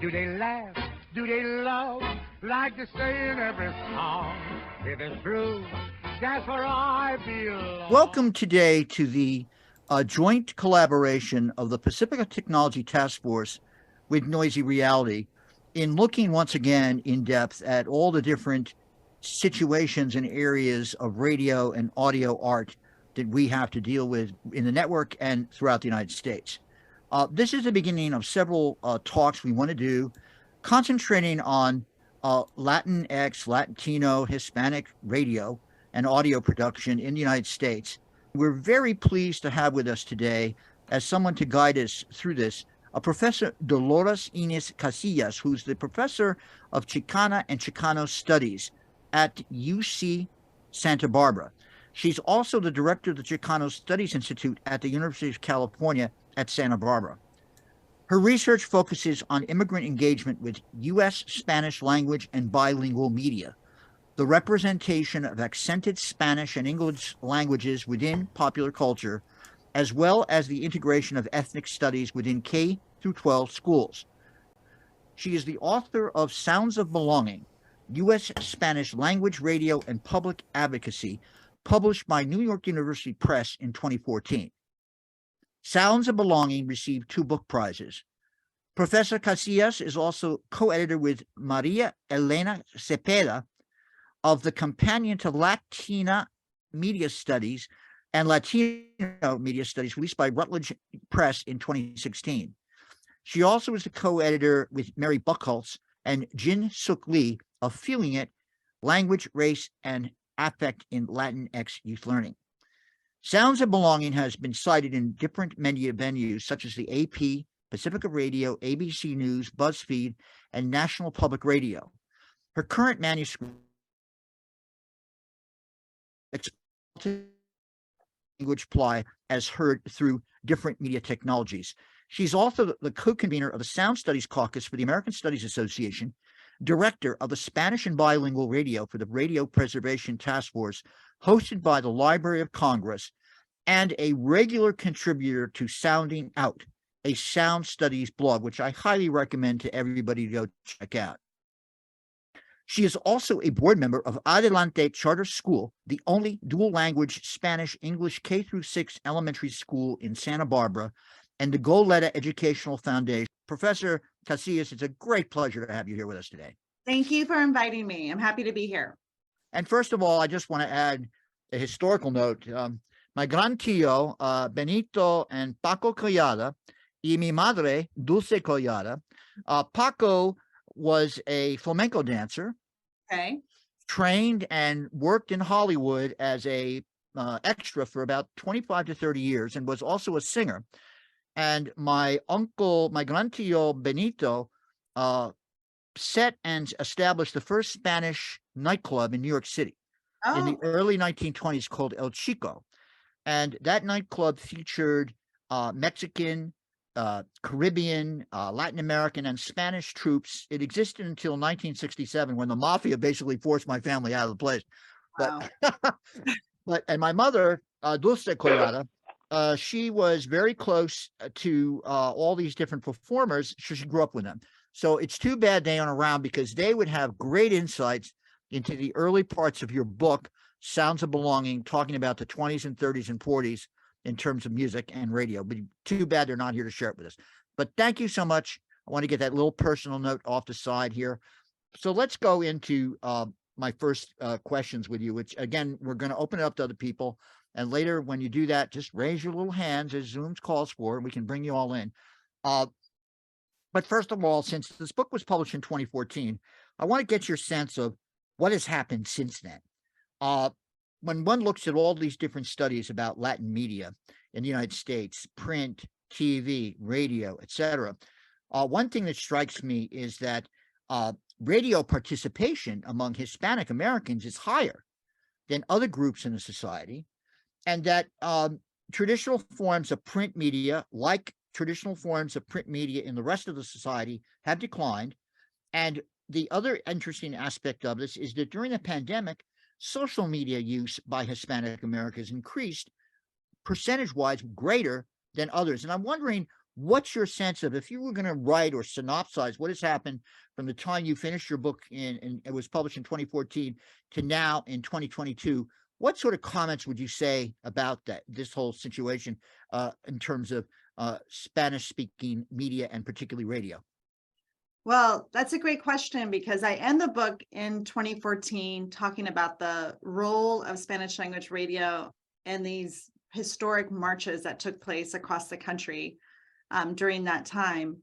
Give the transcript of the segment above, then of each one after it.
Do they laugh? Do they love? Like they say in every song. If it's true, that's where I belong. Welcome today to the joint collaboration of the Pacific Technology Task Force with Noisy Reality in looking once again in depth at all the different situations and areas of radio and audio art that we have to deal with in the network and throughout the United States. This is the beginning of several talks we want to do, concentrating on Latinx, Latino, Hispanic radio and audio production in the United States. We're very pleased to have with us today, as someone to guide us through this, Professor Dolores Ines Casillas, who's the professor of Chicana and Chicano Studies at UC Santa Barbara. She's also the director of the Chicano Studies Institute at the University of California at Santa Barbara. Her research focuses on immigrant engagement with U.S. Spanish language and bilingual media, the representation of accented Spanish and English languages within popular culture, as well as the integration of ethnic studies within K-12 schools. She is the author of Sounds of Belonging, U.S. Spanish Language, Radio, and Public Advocacy, published by New York University Press in 2014. Sounds of Belonging received 2 book prizes. Professor Casillas is also co-editor with Maria Elena Cepeda of the Companion to Latina Media Studies and Latino Media Studies, released by Routledge Press in 2016. She also is the co-editor with Mary Buchholz and Jin Suk Lee of Feeling It, Language, Race, and Affect in Latinx Youth Learning. Sounds of Belonging has been cited in different media venues such as the AP, Pacifica Radio, ABC News, BuzzFeed, and National Public Radio. Her current manuscript language apply as heard through different media technologies. She's also the co-convener of the Sound Studies Caucus for the American Studies Association, director of the Spanish and Bilingual Radio for the Radio Preservation Task Force, hosted by the Library of Congress, and a regular contributor to Sounding Out, a sound studies blog, which I highly recommend to everybody to go check out. She is also a board member of Adelante Charter School, the only dual-language Spanish-English K-6 elementary school in Santa Barbara, and the Goleta Educational Foundation. Professor Casillas, it's a great pleasure to have you here with us today. Thank you for inviting me. I'm happy to be here. And first of all, I just want to add a historical note. My gran tío, Benito and Paco Collada, y mi madre, Dulce Collada. Paco was a flamenco dancer, trained and worked in Hollywood as a extra for about 25 to 30 years, and was also a singer. And my gran tío Benito, set and established the first Spanish nightclub in New York City in the early 1920s called El Chico. And that nightclub featured Mexican, Caribbean, Latin American, and Spanish troops. It existed until 1967, when the mafia basically forced my family out of the place. Wow. And my mother, Dulce Collada, she was very close to all these different performers. She grew up with them. So it's too bad they aren't around, because they would have great insights into the early parts of your book, Sounds of Belonging, talking about the 20s and 30s and 40s in terms of music and radio. But too bad they're not here to share it with us. But thank you so much. I want to get that little personal note off the side here. So let's go into my first questions with you, which, again, we're going to open it up to other people. And later, when you do that, just raise your little hands as Zoom calls for, and we can bring you all in. But first of all, since this book was published in 2014, I want to get your sense of what has happened since then. When one looks at all these different studies about Latin media in the United States, print, TV, radio, etc., one thing that strikes me is that radio participation among Hispanic Americans is higher than other groups in the society, and that traditional forms of print media, like traditional forms of print media in the rest of the society, have declined. And the other interesting aspect of this is that during the pandemic, social media use by Hispanic Americans increased percentage-wise greater than others. And I'm wondering what's your sense of, if you were going to write or synopsize what has happened from the time you finished your book and it was published in 2014 to now in 2022, what sort of comments would you say about this whole situation in terms of Spanish speaking media and particularly radio? Well, that's a great question, because I end the book in 2014 talking about the role of Spanish language radio and these historic marches that took place across the country during that time.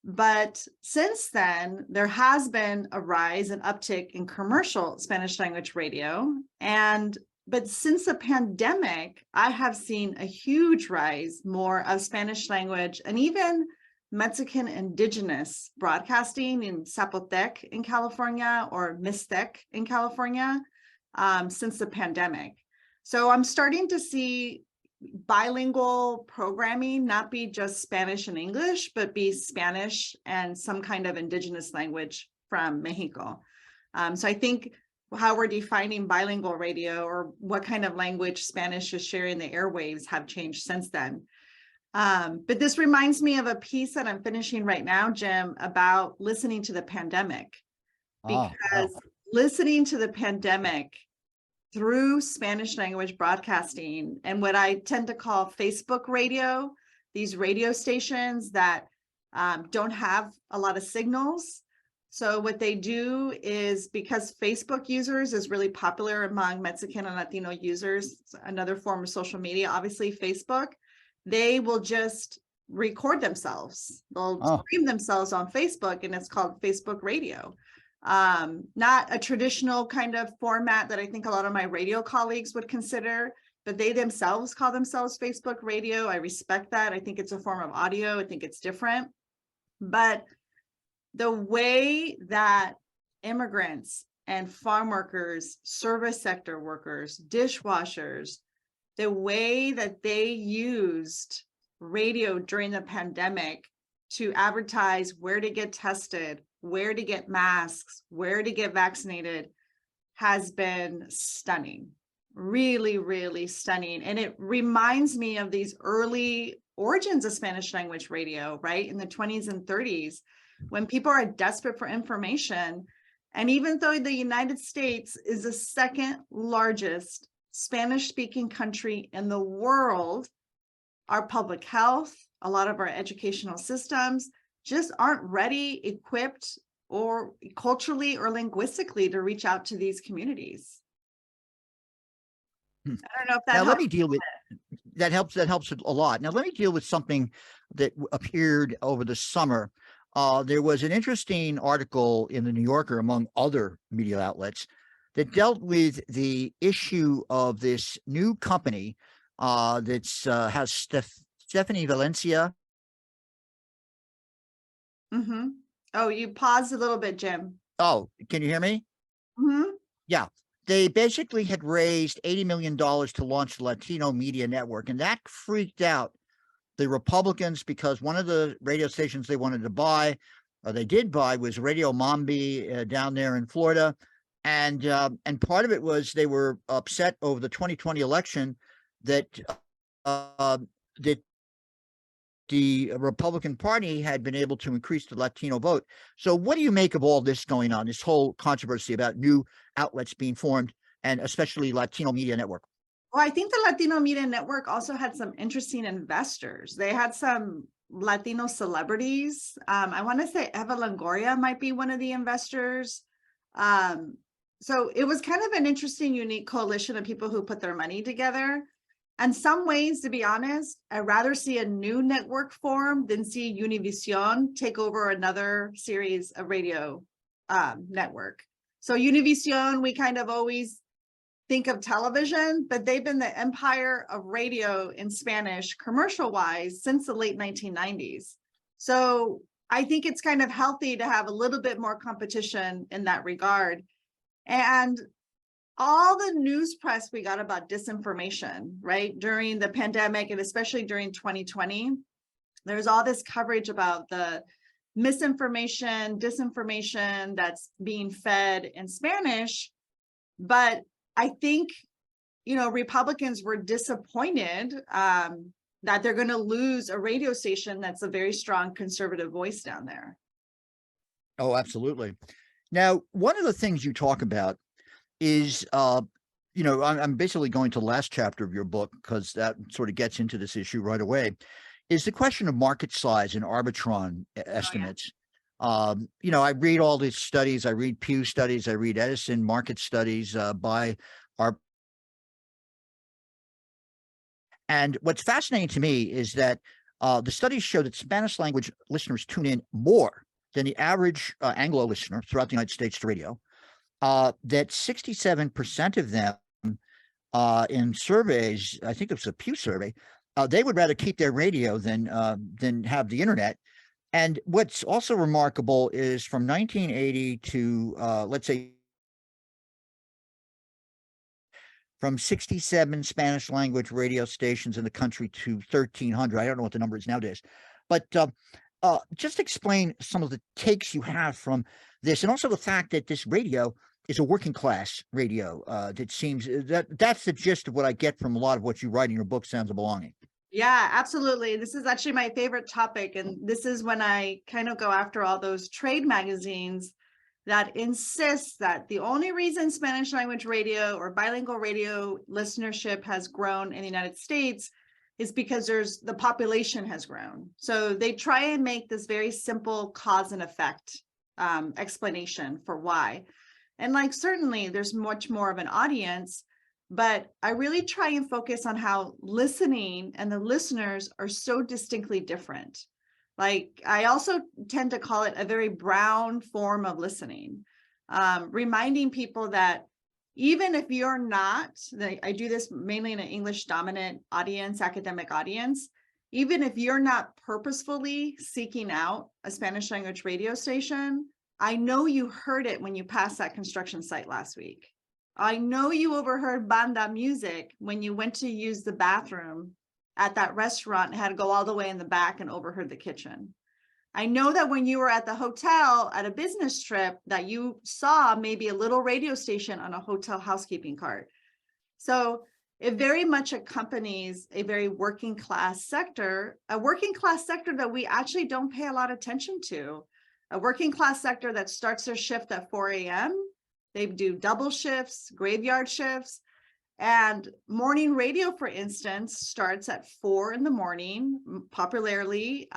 But since then, there has been a rise and uptick in commercial Spanish language radio. But since the pandemic, I have seen a huge rise more of Spanish language and even Mexican indigenous broadcasting in Zapotec in California or Mixtec in California since the pandemic. So I'm starting to see bilingual programming not be just Spanish and English, but be Spanish and some kind of indigenous language from Mexico. So I think how we're defining bilingual radio or what kind of language Spanish is sharing the airwaves have changed since then. But this reminds me of a piece that I'm finishing right now, Jim, about listening to the pandemic. Because listening to the pandemic through Spanish language broadcasting and what I tend to call Facebook radio, these radio stations that don't have a lot of signals. So what they do is, because Facebook users is really popular among Mexican and Latino users, another form of social media, obviously Facebook, they will just record themselves. They'll stream themselves on Facebook, and it's called Facebook radio. Not a traditional kind of format that I think a lot of my radio colleagues would consider, but they themselves call themselves Facebook radio. I respect that. I think it's a form of audio. I think it's different. But the way that immigrants and farm workers, service sector workers, dishwashers, the way that they used radio during the pandemic to advertise where to get tested, where to get masks, where to get vaccinated, has been stunning. Really, really stunning. And it reminds me of these early origins of Spanish language radio, right? In the 20s and 30s, when people are desperate for information. And even though the United States is the second largest Spanish-speaking country in the world, our public health, a lot of our educational systems just aren't ready, equipped, or culturally or linguistically to reach out to these communities. I don't know if that now helps. let me deal with that helps a lot. Now let me deal with something that appeared over the summer. There was an interesting article in the New Yorker, among other media outlets, that dealt with the issue of this new company that's has Stephanie Valencia. Mm-hmm. Oh, you paused a little bit, Jim. Oh, can you hear me? Mm-hmm. Yeah. They basically had raised $80 million to launch the Latino Media Network, and that freaked out the Republicans, because one of the radio stations they wanted to buy, or they did buy, was Radio Mambi down there in Florida. And part of it was they were upset over the 2020 election that that the Republican Party had been able to increase the Latino vote. So what do you make of all this going on, this whole controversy about new outlets being formed, and especially Latino Media Network? Well, I think the Latino Media Network also had some interesting investors. They had some Latino celebrities. I want to say Eva Longoria might be one of the investors. So it was kind of an interesting, unique coalition of people who put their money together. And some ways, to be honest, I'd rather see a new network form than see Univision take over another series of radio network. So Univision, we kind of always think of television, but they've been the empire of radio in Spanish commercial-wise since the late 1990s. So I think it's kind of healthy to have a little bit more competition in that regard. And all the news press we got about disinformation, right, during the pandemic, and especially during 2020, there's all this coverage about the misinformation, disinformation that's being fed in Spanish. But I think, Republicans were disappointed that they're going to lose a radio station that's a very strong conservative voice down there. Oh, absolutely. Now, one of the things you talk about is, I'm basically going to the last chapter of your book because that sort of gets into this issue right away, is the question of market size and arbitron estimates. I read all these studies. I read Pew studies. I read Edison market studies by our. And what's fascinating to me is that the studies show that Spanish language listeners tune in more than the average Anglo listener throughout the United States to radio, that 67% of them in surveys, I think it was a Pew survey, they would rather keep their radio than have the internet. And what's also remarkable is from 1980 to, let's say, from 67 Spanish language radio stations in the country to 1,300. I don't know what the number is nowadays, but just explain some of the takes you have from this, and also the fact that this radio is a working class radio. That seems that's the gist of what I get from a lot of what you write in your book, Sounds of Belonging. Yeah, absolutely. This is actually my favorite topic. And this is when I kind of go after all those trade magazines that insist that the only reason Spanish language radio or bilingual radio listenership has grown in the United States is because the population has grown. So they try and make this very simple cause and effect explanation for why. And certainly there's much more of an audience, but I really try and focus on how listening and the listeners are so distinctly different. I also tend to call it a very brown form of listening, reminding people that even if you're not, I do this mainly in an English dominant audience, academic audience, even if you're not purposefully seeking out a Spanish language radio station, I know you heard it when you passed that construction site last week. I know you overheard banda music when you went to use the bathroom at that restaurant and had to go all the way in the back and overheard the kitchen. I know that when you were at the hotel at a business trip that you saw maybe a little radio station on a hotel housekeeping cart. So it very much accompanies a very working class sector, a working class sector that we actually don't pay a lot of attention to, a working class sector that starts their shift at 4 a.m. They do double shifts, graveyard shifts. And morning radio, for instance, starts at 4 in the morning, popularly,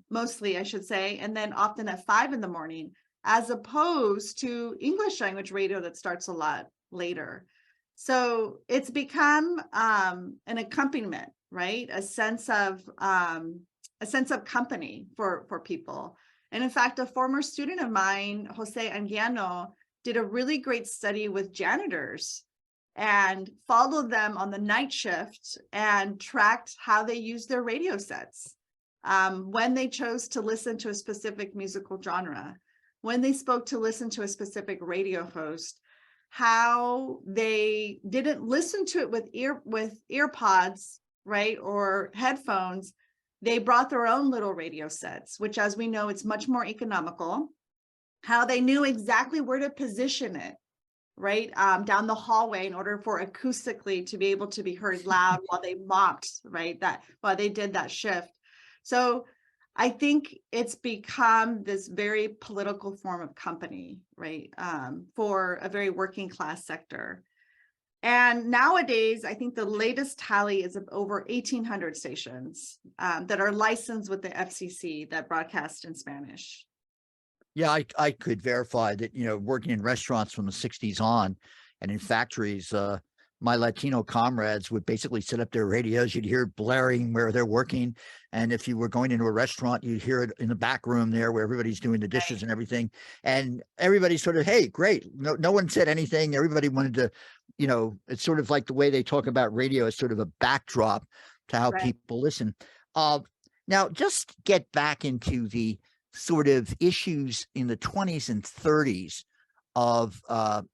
mostly, I should say, and then often at 5 in the morning, as opposed to English language radio that starts a lot later. So it's become an accompaniment, right? A sense of company for people. And in fact, a former student of mine, Jose Anguiano, did a really great study with janitors and followed them on the night shift and tracked how they used their radio sets, when they chose to listen to a specific musical genre, when they spoke to listen to a specific radio host, how they didn't listen to it with earpods, right, or headphones. They brought their own little radio sets, which, as we know, it's much more economical. How they knew exactly where to position it, right, down the hallway in order for acoustically to be able to be heard loud while they mopped, right, that while they did that shift. So I think it's become this very political form of company, right, for a very working class sector. And nowadays, I think the latest tally is of over 1,800 stations that are licensed with the FCC that broadcast in Spanish. Yeah, I could verify that, working in restaurants from the 60s on and in factories, my Latino comrades would basically set up their radios. You'd hear it blaring where they're working. And if you were going into a restaurant, you'd hear it in the back room there where everybody's doing the dishes and everything. And everybody sort of, hey, great. No one said anything. Everybody wanted to, it's sort of like the way they talk about radio as sort of a backdrop to how people listen. Now, just get back into the sort of issues in the 20s and 30s of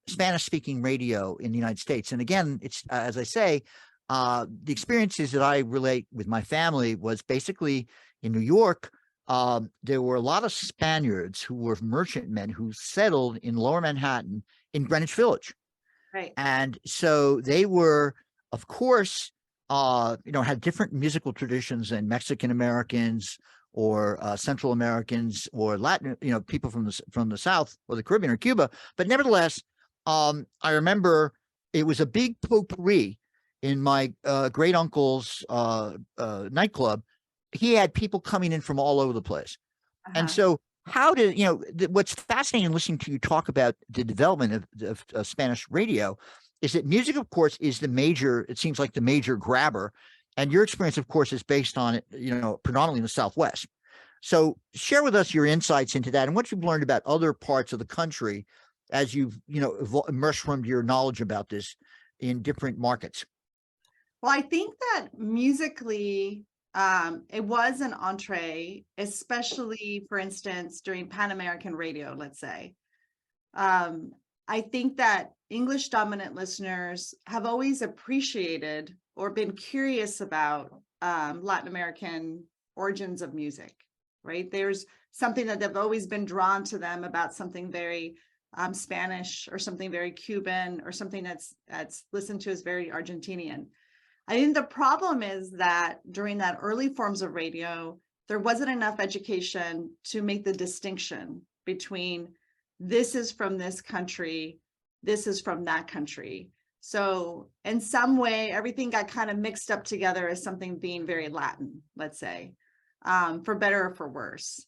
Spanish-speaking radio in the United States. And again, it's as I say, the experiences that I relate with my family was basically in New York. There were a lot of Spaniards who were merchantmen who settled in Lower Manhattan in Greenwich Village. Right. And so they were, of course, had different musical traditions than Mexican Americans or Central Americans or Latin, people from the South or the Caribbean or Cuba. But nevertheless, I remember it was a big potpourri in my great uncle's nightclub. He had people coming in from all over the place. And so how did, what's fascinating listening to you talk about the development of Spanish radio is that music, of course, is it seems like the major grabber. And your experience, of course, is based on it, predominantly in the Southwest. So share with us your insights into that and what you've learned about other parts of the country as you've, immersed from your knowledge about this in different markets. Well, I think that musically, it was an entree, especially, for instance, during Pan American radio, let's say. I think that English dominant listeners have always appreciated or been curious about Latin American origins of music, right? There's something that they've always been drawn to them about something very Spanish or something very Cuban or something that's listened to as very Argentinian. I think the problem is that during that early forms of radio, there wasn't enough education to make the distinction between this is from this country, this is from that country. So in some way, everything got kind of mixed up together as something being very Latin, let's say, for better or for worse.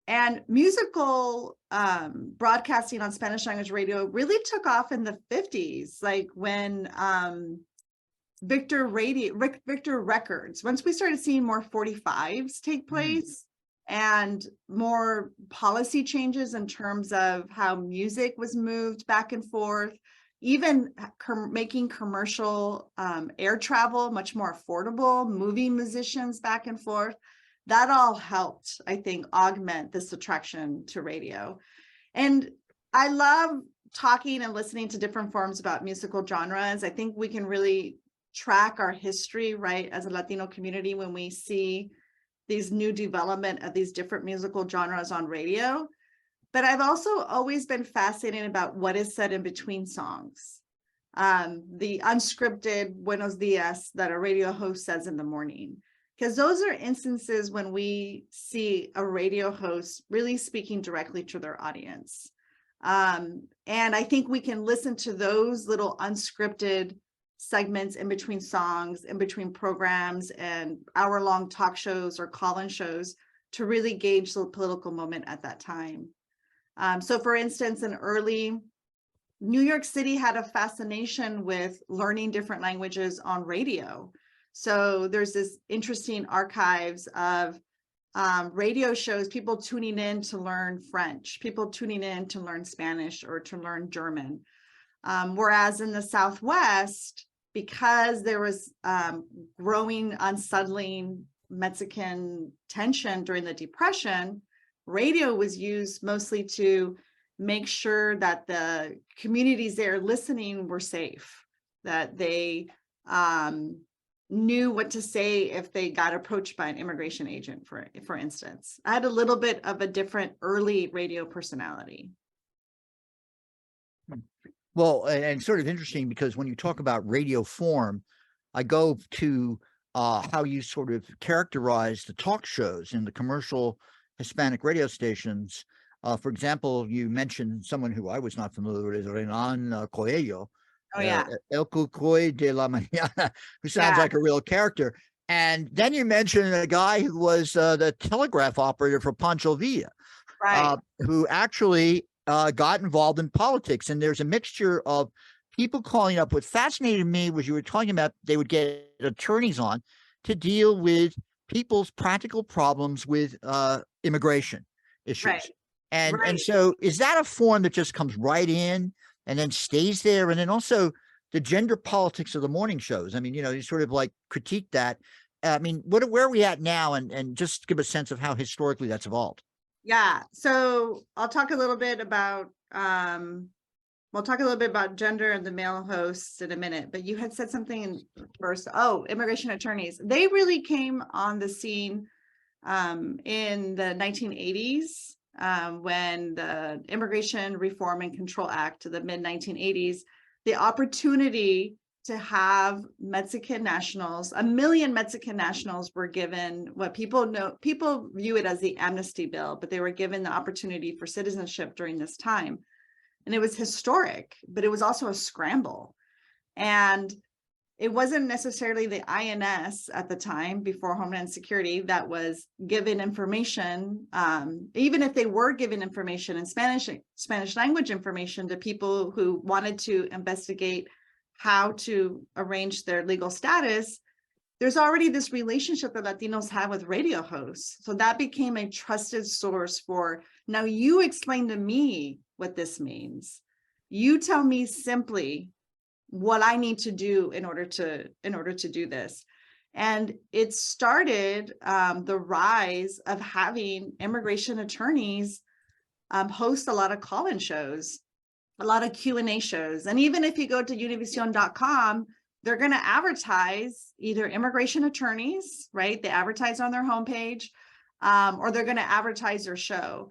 And musical broadcasting on Spanish language radio really took off in the 50s, like when Victor Records, once we started seeing more 45s take place and more policy changes in terms of how music was moved back and forth, even making commercial air travel much more affordable, moving musicians back and forth, that all helped, I think, augment this attraction to radio. And I love talking and listening to different forms about musical genres. I think we can really track our history, right, as a Latino community when we see these new development of these different musical genres on radio. But I've also always been fascinated about what is said in between songs. The unscripted buenos dias that a radio host says in the morning, because those are instances when we see a radio host really speaking directly to their audience. And I think we can listen to those little unscripted segments in between songs, in between programs and hour-long talk shows or call-in shows to really gauge the political moment at that time. So for instance, in early New York City had a fascination with learning different languages on radio. So there's this interesting archives of radio shows, people tuning in to learn French, people tuning in to learn Spanish or to learn German. Whereas in the Southwest, because there was growing, unsettling Mexican tension during the Depression, radio was used mostly to make sure that the communities there listening were safe, that they knew what to say if they got approached by an immigration agent, for instance. I had a little bit of a different early radio personality. Well, and sort of interesting because when you talk about radio form, I go to how you sort of characterize the talk shows in the commercial Hispanic radio stations. For example, you mentioned someone who I was not familiar with, Renan Coelho. Oh, yeah. El Cucoy de la Mañana, who sounds like a real character. And then you mentioned a guy who was the telegraph operator for Pancho Villa, Right. who actually got involved in politics. And there's a mixture of people calling up. What fascinated me was you were talking about they would get attorneys on to deal with people's practical problems with immigration issues. Right. And so is that a form that just comes right in and then stays there? And then also the gender politics of the morning shows. I mean, you sort of like critique that. I mean, where are we at now? And just give a sense of how historically that's evolved. Yeah. So I'll talk a little bit about gender and the male hosts in a minute, but you had said something first. Oh, immigration attorneys. They really came on the scene in the 1980s. When the Immigration Reform and Control Act of the mid-1980s, the opportunity to have Mexican nationals. 1 million Mexican nationals were given what people view it as the amnesty bill, but they were given the opportunity for citizenship during this time. And it was historic, but it was also a scramble. And it wasn't necessarily the INS at the time, before Homeland Security, that was given information, even if they were given information in Spanish language information to people who wanted to investigate how to arrange their legal status. There's already this relationship that Latinos have with radio hosts. So that became a trusted source for, now you explain to me what this means. You tell me simply what I need to do in order to do this. And it started the rise of having immigration attorneys host a lot of call-in shows, a lot of Q&A shows. And even if you go to univision.com, they're going to advertise either immigration attorneys, right? They advertise on their homepage, or they're going to advertise their show.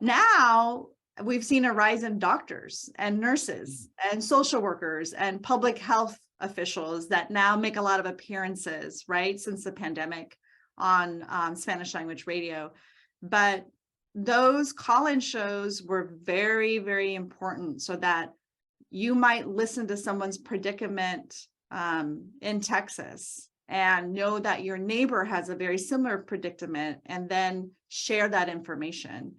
Now, we've seen a rise in doctors and nurses and social workers and public health officials that now make a lot of appearances, right, since the pandemic on Spanish language radio. But those call-in shows were very, very important, so that you might listen to someone's predicament in Texas and know that your neighbor has a very similar predicament, and then share that information.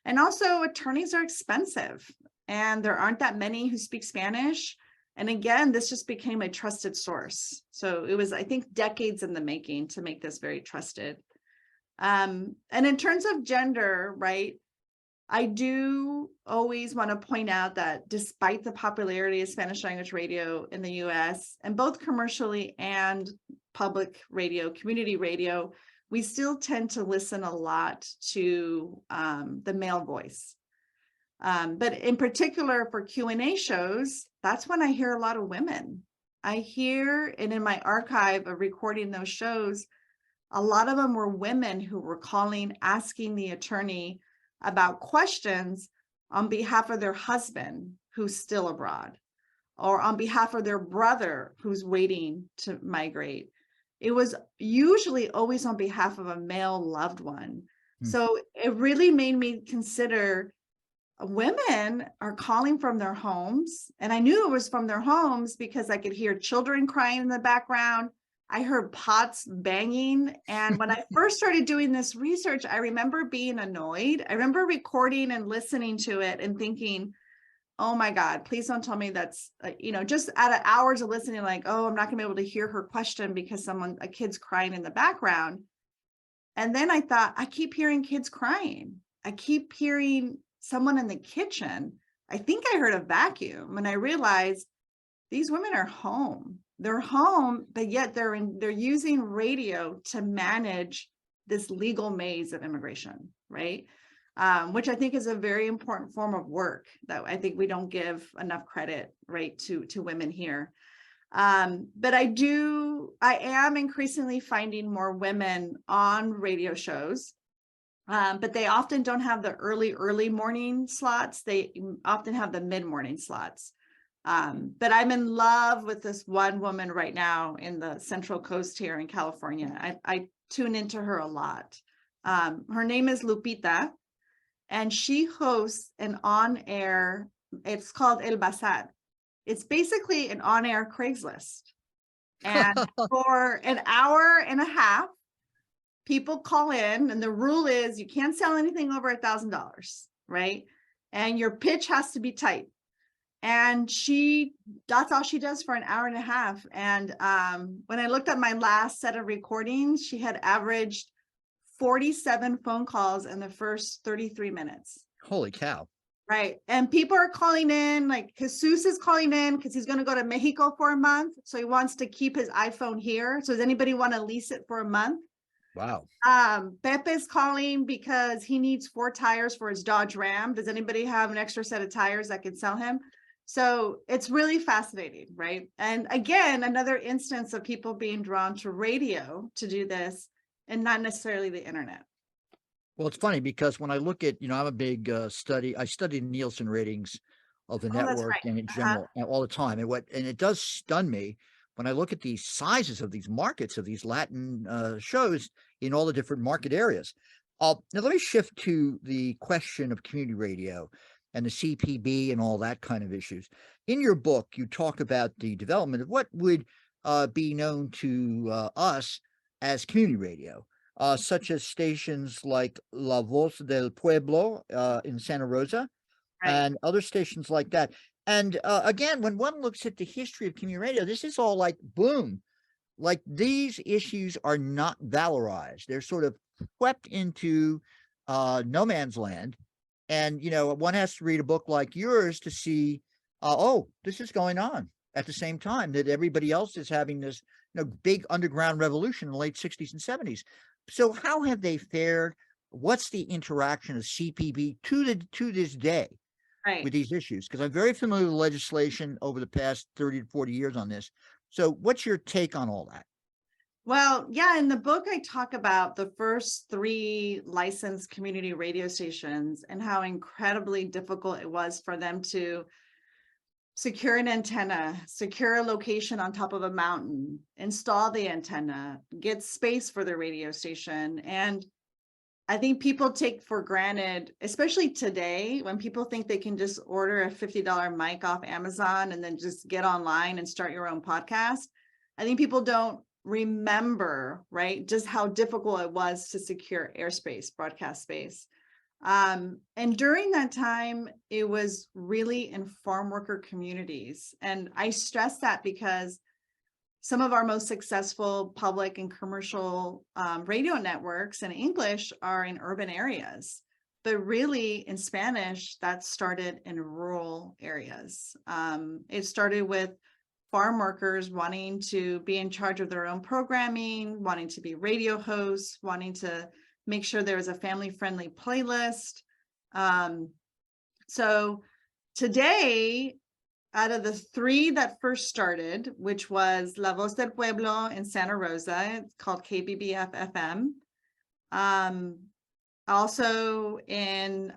And also, attorneys are expensive, and there aren't that many who speak Spanish. And again, this just became a trusted source. So it was, I think, decades in the making to make this very trusted. And in terms of gender, right, I do always want to point out that despite the popularity of Spanish language radio in the US, and both commercially and public radio, community radio, we still tend to listen a lot to the male voice. But in particular for Q&A shows, that's when I hear a lot of women. I hear, and in my archive of recording those shows, a lot of them were women who were calling, asking the attorney about questions on behalf of their husband who's still abroad, or on behalf of their brother who's waiting to migrate. It was usually always on behalf of a male loved one. So it really made me consider, women are calling from their homes. And I knew it was from their homes because I could hear children crying in the background. I heard pots banging. And when I first started doing this research, I remember being annoyed. I remember recording and listening to it and thinking, oh my God, please don't tell me that's, just out of hours of listening, like, oh, I'm not gonna be able to hear her question because a kid's crying in the background. And then I thought, I keep hearing kids crying. I keep hearing someone in the kitchen. I think I heard a vacuum, and I realized these women are home. They're home, but yet they're using radio to manage this legal maze of immigration, right? Which I think is a very important form of work that I think we don't give enough credit, right, to women here. But I am increasingly finding more women on radio shows, but they often don't have the early morning slots. They often have the mid-morning slots. But I'm in love with this one woman right now in the Central Coast here in California. I tune into her a lot. Her name is Lupita, and she hosts an on-air, it's called El Bazar. It's basically an on-air Craigslist. And for an hour and a half, people call in, and the rule is you can't sell anything over $1,000, right? And your pitch has to be tight. And that's all she does for an hour and a half. And when I looked at my last set of recordings, she had averaged 47 phone calls in the first 33 minutes. Holy cow. Right. And people are calling in, like Jesus is calling in because he's going to go to Mexico for a month. So he wants to keep his iPhone here. So does anybody want to lease it for a month? Wow. Pepe's calling because he needs 4 tires for his Dodge Ram. Does anybody have an extra set of tires that can sell him? So it's really fascinating, right? And again, another instance of people being drawn to radio to do this and not necessarily the internet. Well, it's funny because when I look at, I'm a big I study Nielsen ratings of the network right. and in general and all the time. And it does stun me when I look at the sizes of these markets of these Latin shows in all the different market areas. Now let me shift to the question of community radio and the CPB and all that kind of issues. In your book, you talk about the development of what would be known to us as community radio, such as stations like La Voz del Pueblo in Santa Rosa Right. and other stations like that. And again, when one looks at the history of community radio, this is all like boom, like these issues are not valorized. They're sort of swept into no man's land. And, one has to read a book like yours to see, oh, this is going on at the same time that everybody else is having this, big underground revolution in the late 60s and 70s. So how have they fared? What's the interaction of CPB to this day Right. with these issues? Because I'm very familiar with legislation over the past 30 to 40 years on this. So what's your take on all that? Well, yeah, in the book, I talk about the first 3 licensed community radio stations and how incredibly difficult it was for them to secure an antenna, secure a location on top of a mountain, install the antenna, get space for the radio station. And I think people take for granted, especially today, when people think they can just order a $50 mic off Amazon and then just get online and start your own podcast. I think people don't remember, right, just how difficult it was to secure airspace, broadcast space. And during that time, it was really in farm worker communities. And I stress that because some of our most successful public and commercial radio networks in English are in urban areas. But really in Spanish, that started in rural areas. It started with farm workers wanting to be in charge of their own programming, wanting to be radio hosts, wanting to make sure there was a family-friendly playlist. So today, out of the 3 that first started, which was La Voz del Pueblo in Santa Rosa, it's called KBBF FM. Also in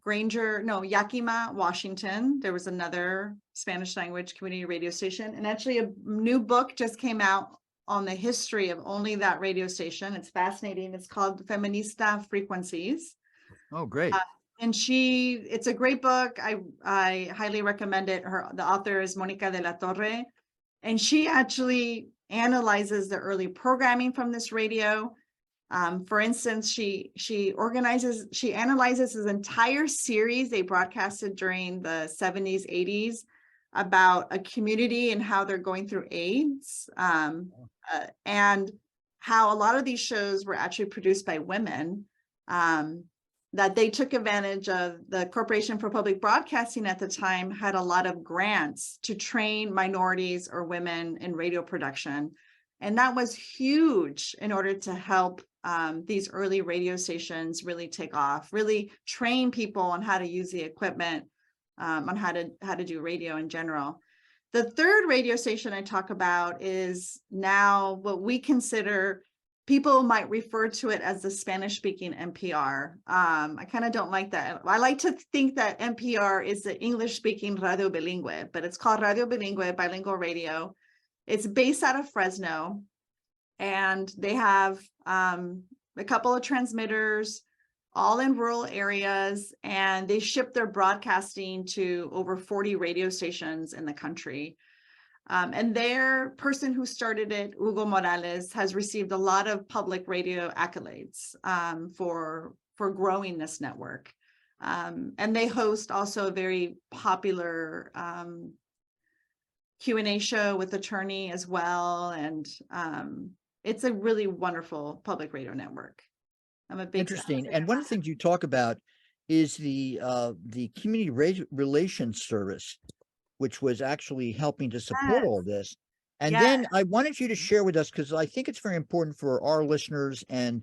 Yakima, Washington, there was another Spanish language community radio station. And actually a new book just came out on the history of only that radio station. It's fascinating. It's called Feminista Frequencies. Oh, great. And it's a great book. I highly recommend it. The author is Mónica de la Torre. And she actually analyzes the early programming from this radio. For instance, she analyzes his entire series they broadcasted during the 70s, 80s about a community and how they're going through AIDS, and how a lot of these shows were actually produced by women, that they took advantage of. The Corporation for Public Broadcasting at the time had a lot of grants to train minorities or women in radio production. And that was huge in order to help these early radio stations really take off, really train people on how to use the equipment, on how to do radio in general. The third radio station I talk about is now what we consider, people might refer to it as the Spanish-speaking NPR. I kind of don't like that. I like to think that NPR is the English-speaking Radio Bilingüe, but it's called Radio Bilingüe, bilingual radio. It's based out of Fresno, and they have a couple of transmitters, all in rural areas, and they ship their broadcasting to over 40 radio stations in the country. And their person who started it, Hugo Morales, has received a lot of public radio accolades for growing this network. And they host also a very popular Q&A show with attorney as well. And it's a really wonderful public radio network. I'm a big Interesting. And one of the things you talk about is the community relations service, which was actually helping to support all this. And then I wanted you to share with us, because I think it's very important for our listeners and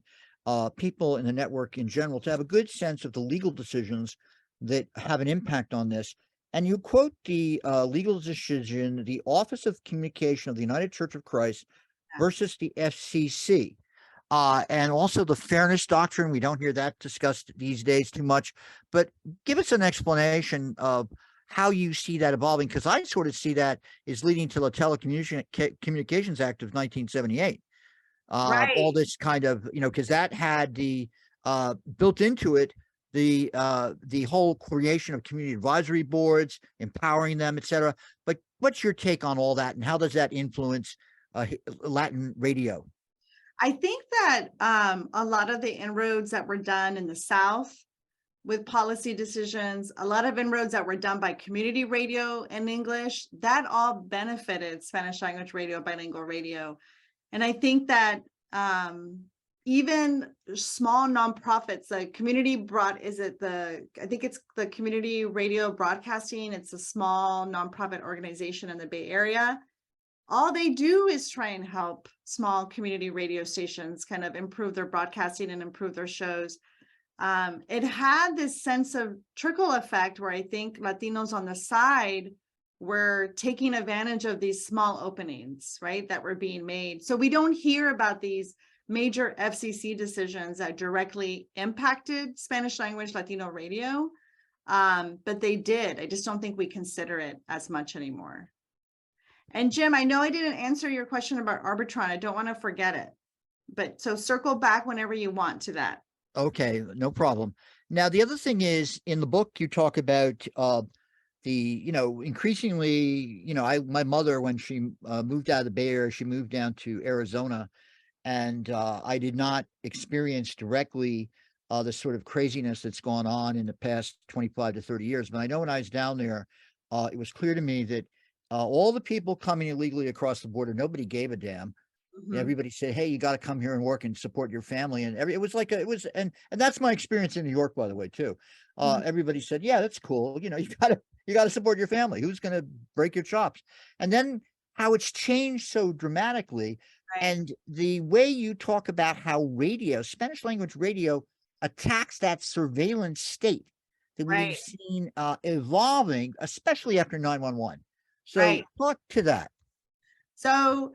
people in the network in general to have a good sense of the legal decisions that have an impact on this. And you quote the legal decision, the Office of Communication of the United Church of Christ versus the FCC. And also the fairness doctrine. We don't hear that discussed these days too much, but give us an explanation of how you see that evolving, because I sort of see that is leading to the Telecommunications Act of 1978. All Right. this kind of, because that had the built into it the whole creation of community advisory boards, empowering them, et cetera. But what's your take on all that, and how does that influence Latin radio? I think that a lot of the inroads that were done in the South with policy decisions, a lot of inroads that were done by community radio in English, that all benefited Spanish language radio, bilingual radio. And I think that even small nonprofits, like community I think it's the Community Radio Broadcasting. It's a small nonprofit organization in the Bay Area. All they do is try and help small community radio stations kind of improve their broadcasting and improve their shows. It had this sense of trickle effect where I think Latinos on the side were taking advantage of these small openings, right, that were being made. So we don't hear about these major FCC decisions that directly impacted Spanish language Latino radio, but they did. I just don't think we consider it as much anymore. And Jim, I know I didn't answer your question about Arbitron. I don't want to forget it, but so circle back whenever you want to that. Okay, no problem. Now, the other thing is, in the book, you talk about increasingly, my mother, when she moved out of the Bay Area, she moved down to Arizona, and I did not experience directly the sort of craziness that's gone on in the past 25 to 30 years. But I know when I was down there, it was clear to me that all the people coming illegally across the border, nobody gave a damn. Mm-hmm. Everybody said, "Hey, you got to come here and work and support your family." And and that's my experience in New York, by the way, too. Mm-hmm. Everybody said, "Yeah, that's cool. You got to support your family. Who's going to break your chops?" And then how it's changed so dramatically, Right. and the way you talk about how Spanish language radio, attacks that surveillance state that we've Right. seen evolving, especially after 9/11. So Right. talk to that. So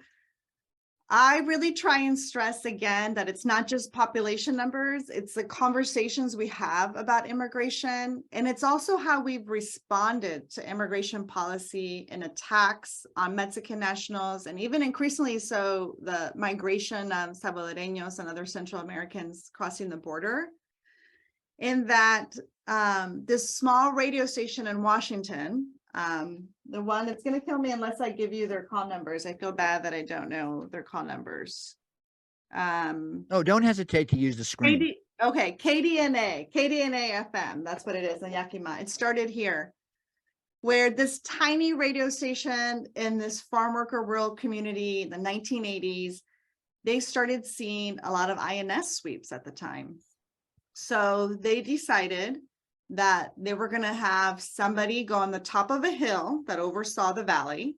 I really try and stress again that it's not just population numbers, it's the conversations we have about immigration. And it's also how we've responded to immigration policy and attacks on Mexican nationals, and even increasingly so the migration of Salvadoreños and other Central Americans crossing the border. In that this small radio station in Washington, the one that's going to kill me unless I give you their call numbers. I feel bad that I don't know their call numbers. Oh, don't hesitate to use the screen. KDNA FM. That's what it is in Yakima. It started here, where this tiny radio station in this farm worker rural community in the 1980s, they started seeing a lot of INS sweeps at the time. So they decided that they were going to have somebody go on the top of a hill that oversaw the valley.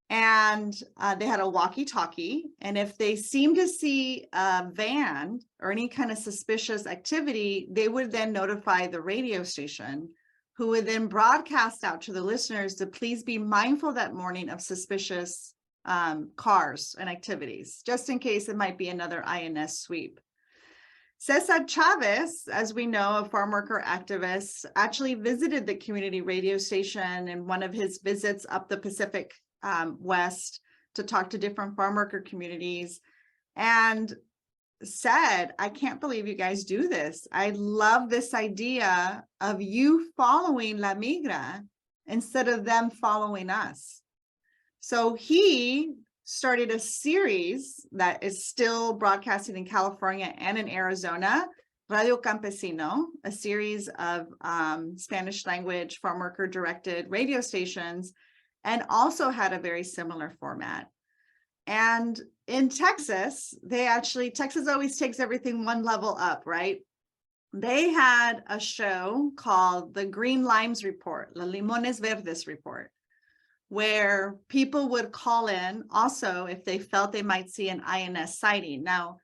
And they had a walkie-talkie. And if they seemed to see a van or any kind of suspicious activity, they would then notify the radio station, who would then broadcast out to the listeners to please be mindful that morning of suspicious cars and activities, just in case it might be another INS sweep. Cesar Chavez, as we know, a farm worker activist, actually visited the community radio station in one of his visits up the Pacific West to talk to different farm worker communities, and said, "I can't believe you guys do this. I love this idea of you following La Migra instead of them following us." So he started a series that is still broadcasting in California and in Arizona, Radio Campesino, a series of Spanish language farm worker directed radio stations, and also had a very similar format. And in Texas, Texas always takes everything one level up, right? They had a show called the Green Limes Report, La Limones Verdes Report, where people would call in also if they felt they might see an INS sighting. Now,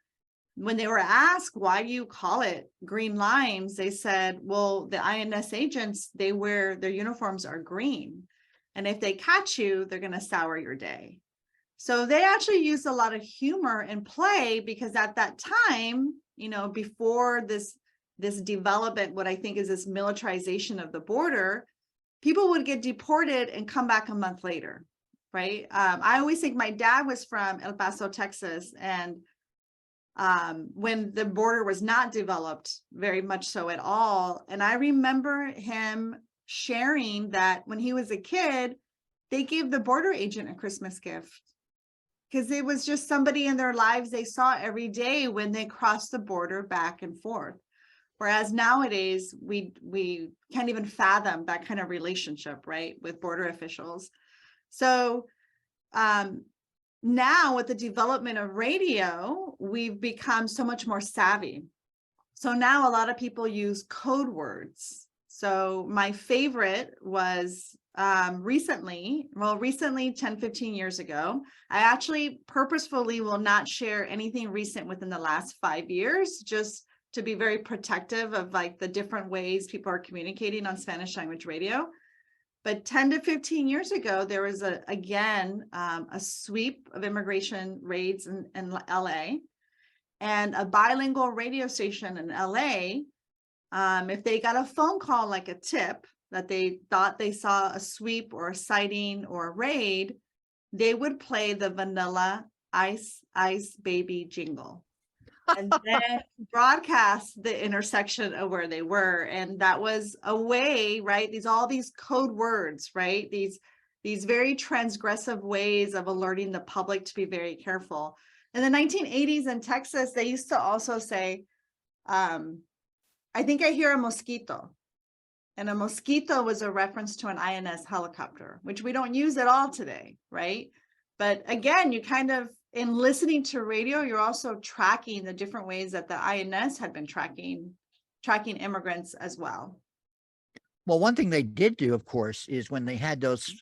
when they were asked, why do you call it green limes? They said, well, the INS agents, their uniforms are green. And if they catch you, they're going to sour your day. So they actually used a lot of humor and play, because at that time, before this development, what I think is this militarization of the border, people would get deported and come back a month later, right? I always think my dad was from El Paso, Texas, and when the border was not developed very much so at all. And I remember him sharing that when he was a kid, they gave the border agent a Christmas gift because it was just somebody in their lives they saw every day when they crossed the border back and forth. Whereas nowadays, we can't even fathom that kind of relationship, right, with border officials. So now with the development of radio, we've become so much more savvy. So now a lot of people use code words. So my favorite was recently, 10, 15 years ago, I actually purposefully will not share anything recent within the last 5 years, just to be very protective of like the different ways people are communicating on Spanish language radio. But 10 to 15 years ago, there was a sweep of immigration raids in LA, and a bilingual radio station in LA, if they got a phone call, like a tip that they thought they saw a sweep or a sighting or a raid, they would play the Vanilla Ice Ice Baby jingle and then broadcast the intersection of where they were. And that was a way, right? All these code words, right? These very transgressive ways of alerting the public to be very careful. In the 1980s in Texas, they used to also say, I think I hear a mosquito. And a mosquito was a reference to an INS helicopter, which we don't use at all today, right? But again, you kind of, in listening to radio, you're also tracking the different ways that the INS had been tracking immigrants as well. Well, one thing they did do, of course, is when they had those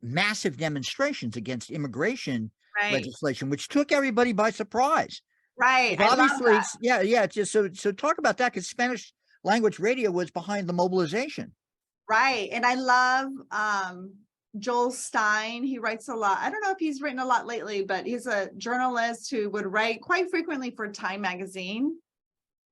massive demonstrations against immigration legislation, which took everybody by surprise. Right. Obviously, yeah. Just so talk about that, because Spanish language radio was behind the mobilization. Right. And I love Joel Stein. He writes a lot. I don't know if he's written a lot lately, but he's a journalist who would write quite frequently for Time magazine.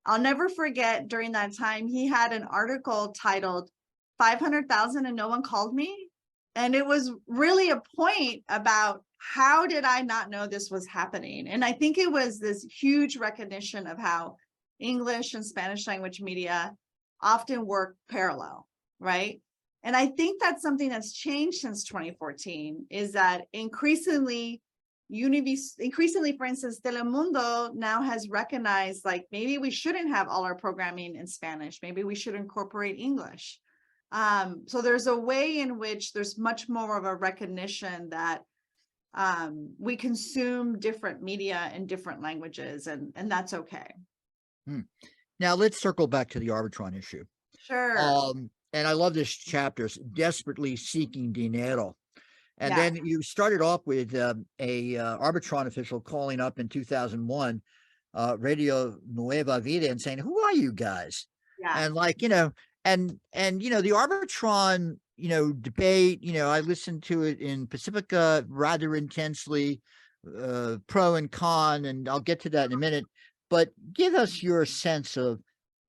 I'll never forget, during that time, he had an article titled 500,000 and no one called me. And it was really a point about how did I not know this was happening? And I think it was this huge recognition of how English and Spanish language media often work parallel, right? And I think that's something that's changed since 2014, is that increasingly, for instance, Telemundo now has recognized, like, maybe we shouldn't have all our programming in Spanish. Maybe we should incorporate English. So there's a way in which there's much more of a recognition that we consume different media in different languages, and that's okay. Now let's circle back to the Arbitron issue. Sure. And I love this chapter, desperately seeking dinero. And then you started off with a Arbitron official calling up in 2001, Radio Nueva Vida, and saying, "Who are you guys?" And like, and the Arbitron, debate, I listened to it in Pacifica rather intensely, pro and con, and I'll get to that in a minute. But give us your sense of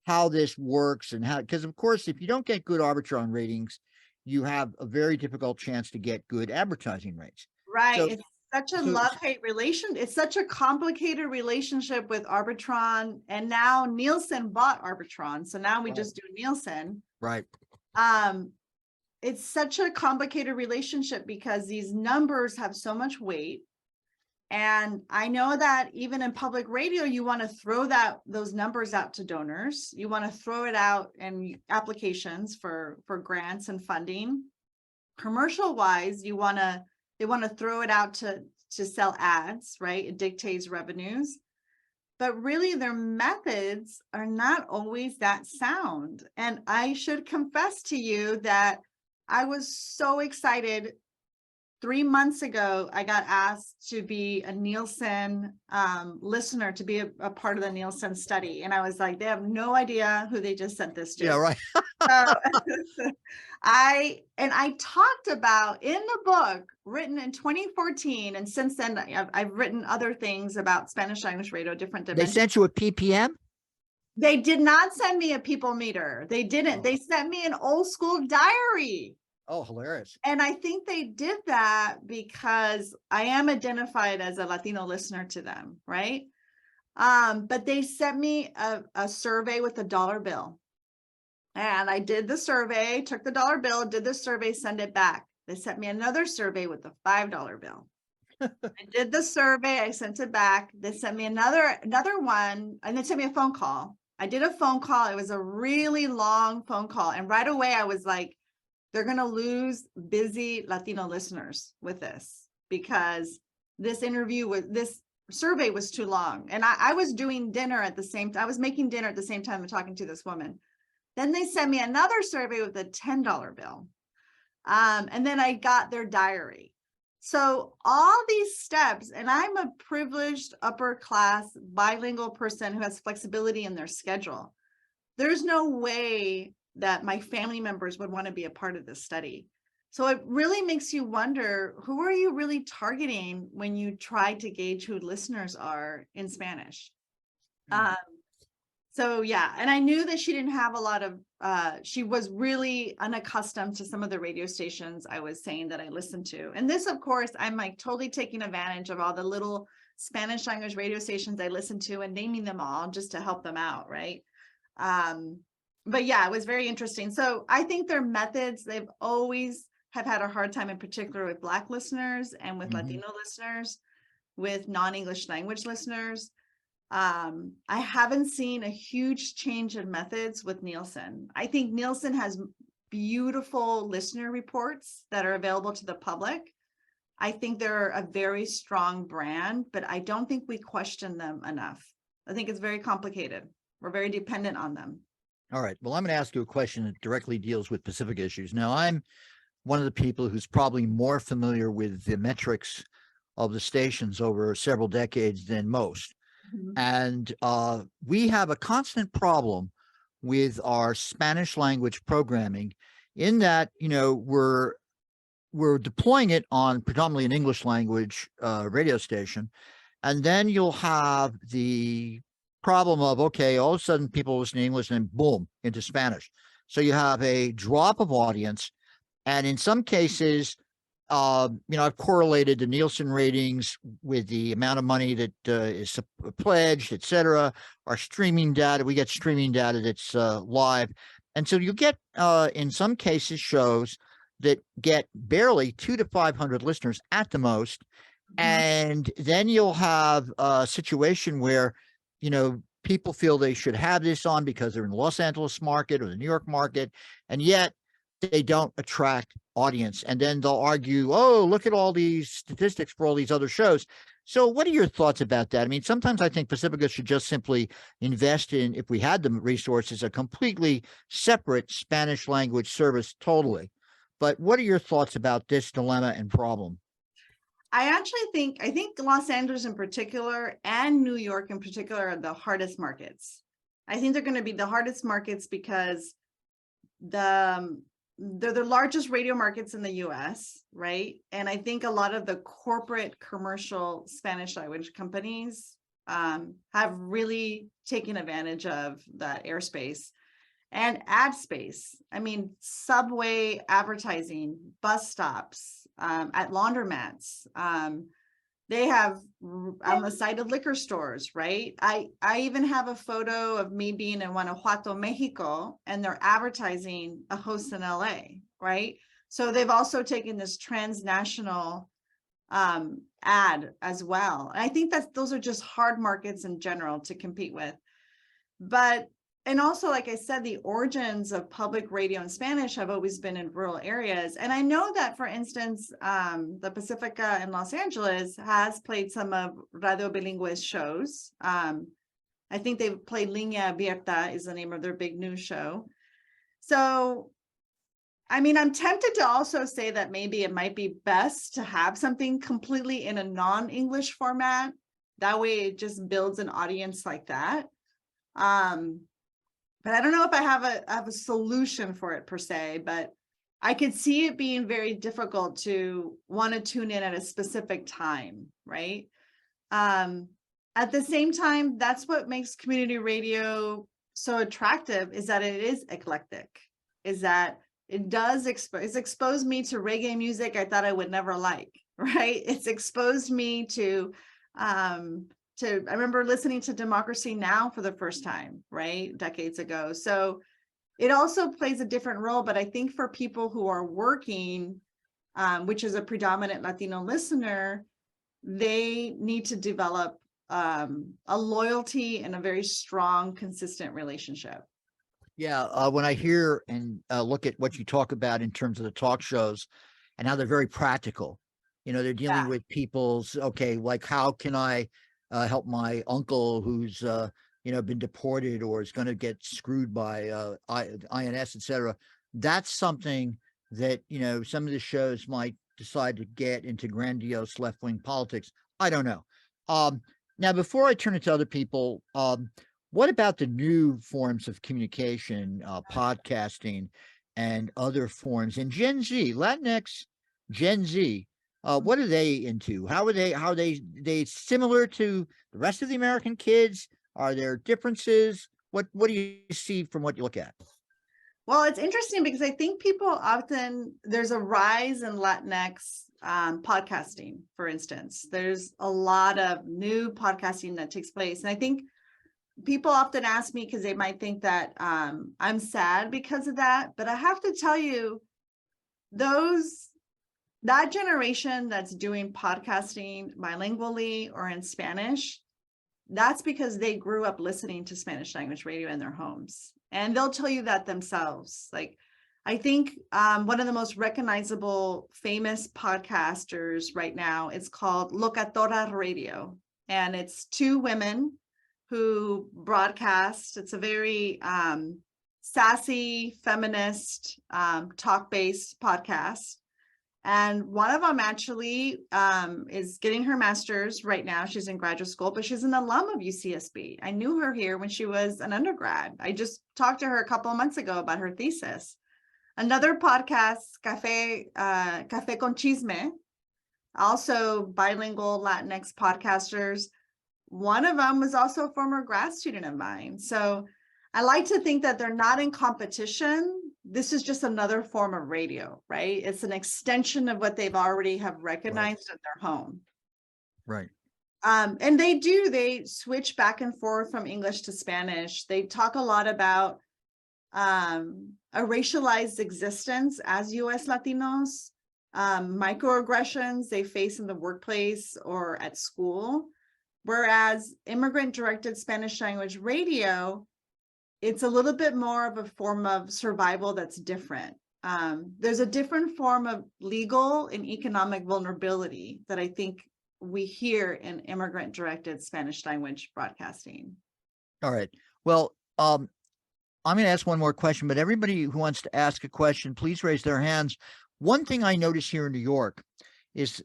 how this works and how, because of course, if you don't get good Arbitron ratings, you have a very difficult chance to get good advertising rates. Right. So, it's such a love-hate relation. It's such a complicated relationship with Arbitron. And now Nielsen bought Arbitron. So now we just do Nielsen. Right. It's such a complicated relationship because these numbers have so much weight. And I know that even in public radio, you want to throw those numbers out to donors. You want to throw it out in applications for grants and funding. Commercial wise, they want to throw it out to sell ads, right? It dictates revenues. But really their methods are not always that sound. And I should confess to you that I was so excited. 3 months ago, I got asked to be a Nielsen listener, to be a part of the Nielsen study. And I was like, they have no idea who they just sent this to. Yeah, right. So I talked about, in the book written in 2014, and since then I've written other things about Spanish language radio, different dimensions. They sent you a PPM? They did not send me a people meter. They didn't. Oh. They sent me an old school diary. Oh, hilarious. And I think they did that because I am identified as a Latino listener to them, right? But they sent me a survey with a dollar bill. And I did the survey, took the dollar bill, did the survey, send it back. They sent me another survey with a $5 bill. I did the survey, I sent it back. They sent me another one, and they sent me a phone call. I did a phone call. It was a really long phone call. And right away I was like, they're going to lose busy Latino listeners with this, because this survey was too long. And I was doing dinner at the same time. I was making dinner at the same time and talking to this woman. Then they sent me another survey with a $10 bill. And then I got their diary. So all these steps, and I'm a privileged upper class bilingual person who has flexibility in their schedule. There's no way that my family members would want to be a part of this study. So it really makes you wonder, who are you really targeting when you try to gauge who listeners are in Spanish? So yeah, and I knew that she didn't have a lot of, she was really unaccustomed to some of the radio stations I was saying that I listened to. And this, of course, I'm like totally taking advantage of all the little Spanish language radio stations I listen to and naming them all just to help them out, right? But yeah, it was very interesting. So I think their methods, they've always have had a hard time, in particular with Black listeners and with Latino listeners, with non-English language listeners. I haven't seen a huge change in methods with Nielsen. I think Nielsen has beautiful listener reports that are available to the public. I think they're a very strong brand, but I don't think we question them enough. I think it's very complicated. We're very dependent on them. All right. Well, I'm going to ask you a question that directly deals with Pacific issues. Now, I'm one of the people who's probably more familiar with the metrics of the stations over several decades than most. And we have a constant problem with our Spanish language programming in that, you know, we're deploying it on predominantly an English language radio station. And then you'll have the problem of, okay, all of a sudden people listen to English and then boom, into Spanish. So you have a drop of audience. And in some cases, you know, I've correlated the Nielsen ratings with the amount of money that is pledged, et cetera, our streaming data. We get streaming data that's live. And so you get, in some cases, shows that get barely 200 to 500 listeners at the most. And then you'll have a situation where, you know, people feel they should have this on because they're in the Los Angeles market or the New York market, and yet they don't attract audience. And then they'll argue, oh, look at all these statistics for all these other shows. So what are your thoughts about that? I mean, sometimes I think Pacifica should just simply invest in, if we had the resources, a completely separate Spanish language service totally. But what are your thoughts about this dilemma and problem? I think Los Angeles in particular and New York in particular are the hardest markets. I think they're going to be the hardest markets because they're the largest radio markets in the US, right? And I think a lot of the corporate commercial Spanish language companies have really taken advantage of that airspace and ad space. I mean, subway advertising, bus stops, at laundromats. They have on the side of liquor stores, right? I even have a photo of me being in Guanajuato, Mexico, and they're advertising a host in LA, right? So they've also taken this transnational ad as well. And I think those are just hard markets in general to compete with. But and also, like I said, the origins of public radio in Spanish have always been in rural areas. And I know that, for instance, the Pacifica in Los Angeles has played some of Radio Bilingüe's shows. I think they've played Línea Abierta is the name of their big news show. So, I mean, I'm tempted to also say that maybe it might be best to have something completely in a non-English format. That way it just builds an audience like that. But I don't know if I have a solution for it per se, but I could see it being very difficult to want to tune in at a specific time, right? At the same time, that's what makes community radio so attractive is that it is eclectic, is that it does it's exposed me to reggae music I thought I would never like, right? It's exposed me to I remember listening to Democracy Now! For the first time, right? Decades ago. So it also plays a different role, but I think for people who are working, which is a predominant Latino listener, they need to develop a loyalty and a very strong, consistent relationship. Yeah, when I hear and look at what you talk about in terms of the talk shows and how they're very practical, they're dealing with people's, okay, like how can I help my uncle who's, been deported or is going to get screwed by INS, et cetera. That's something that, some of the shows might decide to get into grandiose left-wing politics. I don't know. Now, before I turn it to other people, what about the new forms of communication, podcasting, and other forms? And Gen Z, Latinx, Gen Z, what are they into? How are they similar to the rest of the American kids? Are there differences? What do you see from what you look at? Well, it's interesting because I think people often, there's a rise in Latinx podcasting, for instance. There's a lot of new podcasting that takes place. And I think people often ask me because they might think that I'm sad because of that. But I have to tell you, that generation that's doing podcasting bilingually or in Spanish, that's because they grew up listening to Spanish language radio in their homes. And they'll tell you that themselves. Like, I think one of the most recognizable famous podcasters right now, it's called Locatora Radio. And it's two women who broadcast. It's a very sassy, feminist, talk-based podcast. And one of them actually is getting her master's right now. She's in graduate school, but she's an alum of UCSB. I knew her here when she was an undergrad. I just talked to her a couple of months ago about her thesis. Another podcast, Café con Chisme, also bilingual Latinx podcasters. One of them was also a former grad student of mine. So I like to think that they're not in competition. This is just another form of radio, right? It's an extension of what they've already have recognized at their home. Right. And they switch back and forth from English to Spanish. They talk a lot about a racialized existence as US Latinos, microaggressions they face in the workplace or at school. Whereas immigrant-directed Spanish language radio, it's a little bit more of a form of survival that's different. There's a different form of legal and economic vulnerability that I think we hear in immigrant-directed Spanish language broadcasting. All right. Well, I'm going to ask one more question, but everybody who wants to ask a question, please raise their hands. One thing I notice here in New York is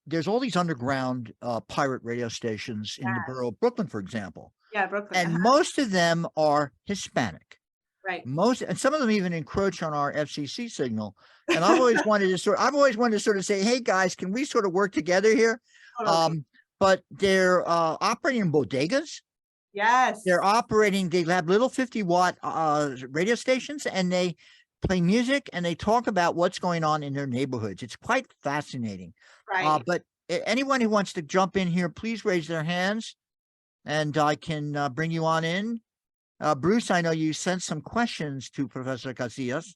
there's all these underground pirate radio stations in the borough of Brooklyn, for example. Yeah, Brooklyn. And most of them are Hispanic. Right. And some of them even encroach on our FCC signal. And I've always wanted to sort of say, hey guys, can we sort of work together here? Totally. But they're operating in bodegas. Yes. They have little 50-watt radio stations, and they play music and they talk about what's going on in their neighborhoods. It's quite fascinating. Right. But anyone who wants to jump in here, please raise their hands and I can bring you on in. Bruce, I know you sent some questions to Professor Casillas.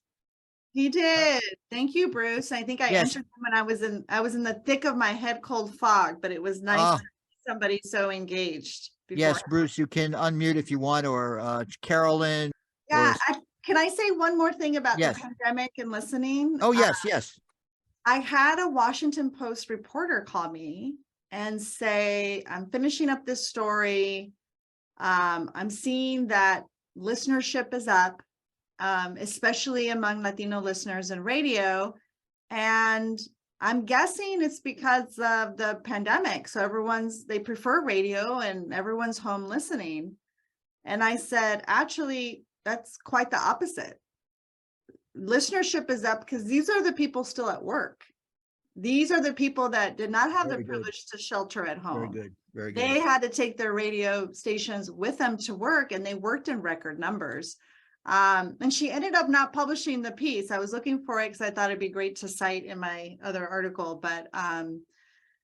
He did. Thank you, Bruce. I think I answered them when I was in the thick of my head cold fog, but it was nice to see somebody so engaged. Yes, Bruce, you can unmute if you want, or Carolyn. Yeah, can I say one more thing about the pandemic and listening? Oh, yes. I had a Washington Post reporter call me and say, I'm finishing up this story. I'm seeing that listenership is up, especially among Latino listeners in radio. And I'm guessing it's because of the pandemic. So they prefer radio and everyone's home listening. And I said, actually, that's quite the opposite. Listenership is up because these are the people still at work. These are the people that did not have the privilege to shelter at home. Very good. Very good. They had to take their radio stations with them to work, and they worked in record numbers. And she ended up not publishing the piece. I was looking for it because I thought it'd be great to cite in my other article, but I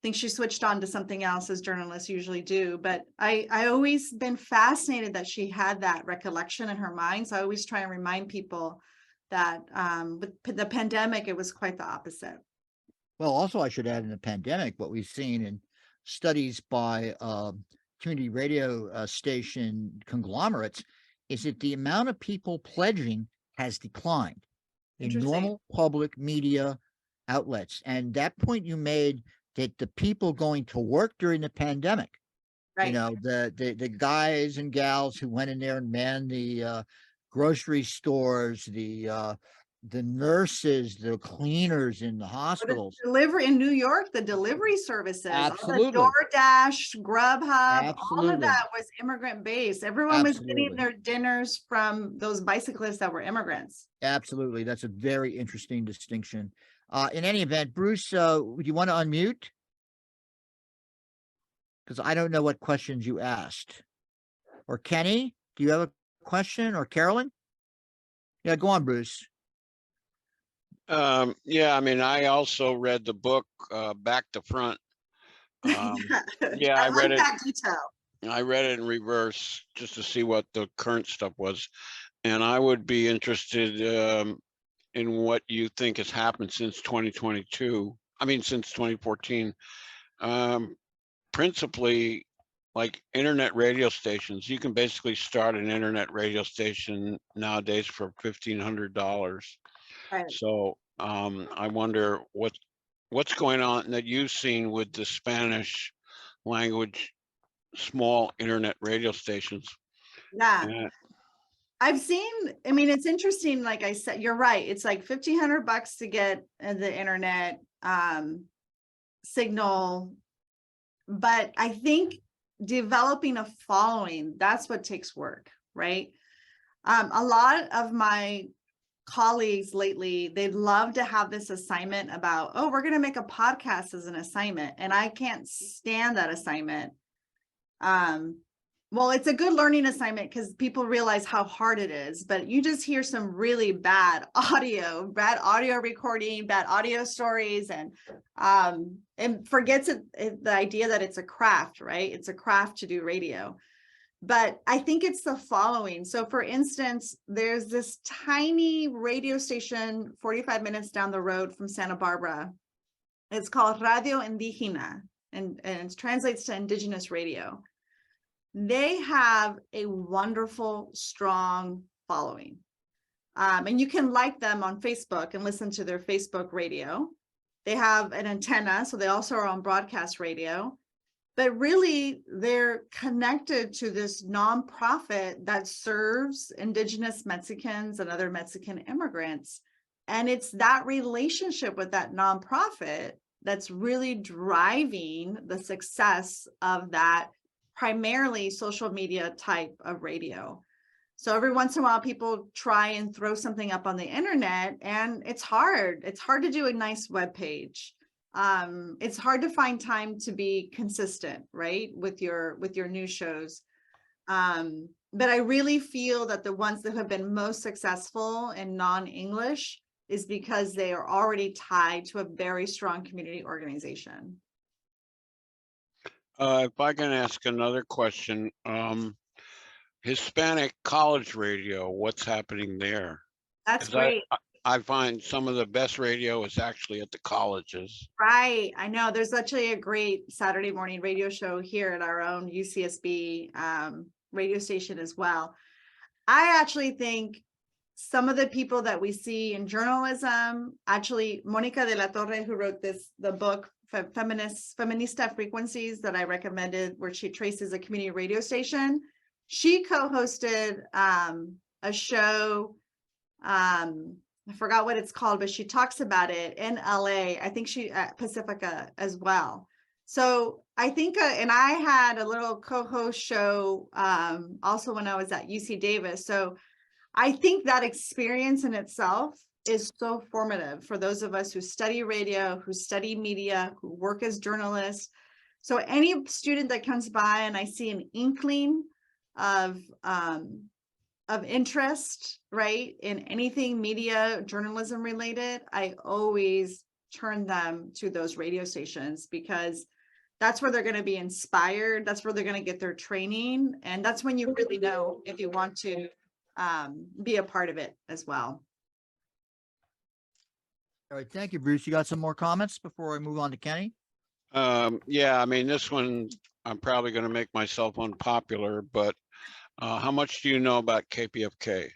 think she switched on to something else, as journalists usually do. But I always been fascinated that she had that recollection in her mind. So I always try and remind people that with the pandemic, it was quite the opposite. Well, also I should add, in the pandemic, what we've seen in studies by community radio station conglomerates is that the amount of people pledging has declined in Interesting. normal public media outlets. And that point you made, that the people going to work during the pandemic, you Right. know, the guys and gals who went in there and manned the grocery stores, the nurses, the cleaners in the Or the hospitals. delivery in New York, the delivery services, all the Absolutely. DoorDash, Grubhub, all of Absolutely. that was immigrant based. Everyone was getting Absolutely. their dinners from those bicyclists that were immigrants. Absolutely. That's a very interesting distinction. In any event, Bruce, would you want to unmute? Because I don't know what questions you asked. Or Kenny, do you have a question? Or Carolyn? Yeah, go on, Bruce. Yeah, I mean, I also read the book back to front. Yeah, I read it. That detail. I read it in reverse just to see what the current stuff was. And I would be interested in what you think has happened since 2022. I mean, since 2014. Principally, like internet radio stations. You can basically start an internet radio station nowadays for $1,500. Right. So I wonder what's going on that you've seen with the Spanish language small internet radio stations. Yeah. I've seen, I mean, it's interesting. Like I said, you're right. It's like $1,500 to get the internet signal. But I think developing a following, that's what takes work, right? A lot of my colleagues lately, they'd love to have this assignment about, oh, we're going to make a podcast as an assignment. And I can't stand that assignment. Well, it's a good learning assignment because people realize how hard it is, but you just hear some really bad audio recording, bad audio stories, and forgets the idea that it's a craft, right? It's a craft to do radio. But I think it's the following. So for instance, there's this tiny radio station 45 minutes down the road from Santa Barbara. It's called Radio Indígena, and it translates to indigenous radio. They have a wonderful, strong following. And you can like them on Facebook and listen to their Facebook radio. They have an antenna, so they also are on broadcast radio. But really, they're connected to this nonprofit that serves indigenous Mexicans and other Mexican immigrants. And it's that relationship with that nonprofit that's really driving the success of that primarily social media type of radio. So every once in a while, people try and throw something up on the internet, and it's hard. It's hard to do a nice web page. It's hard to find time to be consistent, right, with your news shows. But I really feel that the ones that have been most successful in non-English is because they are already tied to a very strong community organization. If I can ask another question, Hispanic college radio, what's happening there? That's great. I find some of the best radio is actually at the colleges. Right. I know there's actually a great Saturday morning radio show here at our own UCSB radio station as well. I actually think some of the people that we see in journalism, actually, Mónica de la Torre, who wrote the book, Feminista Frequencies, that I recommended, where she traces a community radio station. She co-hosted a show, I forgot what it's called, but she talks about it in LA. I think she at Pacifica as well. So I think, and I had a little co-host show also when I was at UC Davis. So I think that experience in itself is so formative for those of us who study radio, who study media, who work as journalists. So any student that comes by and I see an inkling of interest, right, in anything media journalism related, I always turn them to those radio stations, because that's where they're going to be inspired. That's where they're going to get their training. And that's when you really know if you want to be a part of it as well. All right. Thank you, Bruce. You got some more comments before I move on to Kenny? Yeah, I mean, this one, I'm probably going to make myself unpopular, but how much do you know about KPFK?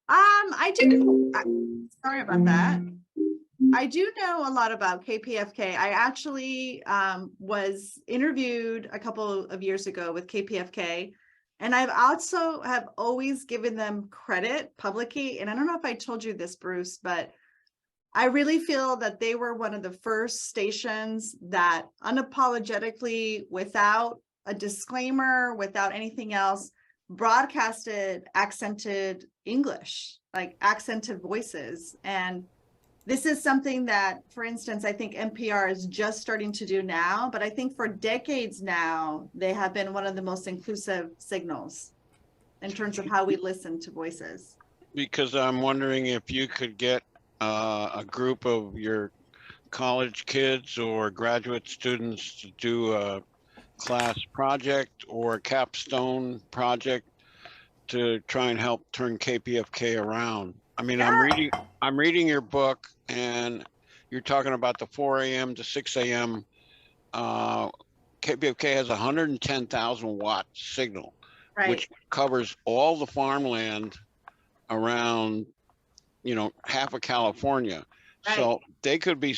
I do. Sorry about that. I do know a lot about KPFK. I actually was interviewed a couple of years ago with KPFK, and I've also have always given them credit publicly. And I don't know if I told you this, Bruce, but I really feel that they were one of the first stations that unapologetically, without a disclaimer, without anything else, broadcasted accented English, like accented voices. And this is something that, for instance, I think NPR is just starting to do now, but I think for decades now, they have been one of the most inclusive signals in terms of how we listen to voices. Because I'm wondering if you could get a group of your college kids or graduate students to do a class project or a capstone project to try and help turn KPFK around. I mean, Yeah. I'm reading your book, and you're talking about the 4 a.m. to 6 a.m. KPFK has 110,000 watt signal, Right. which covers all the farmland around, half of California. Right. So they could be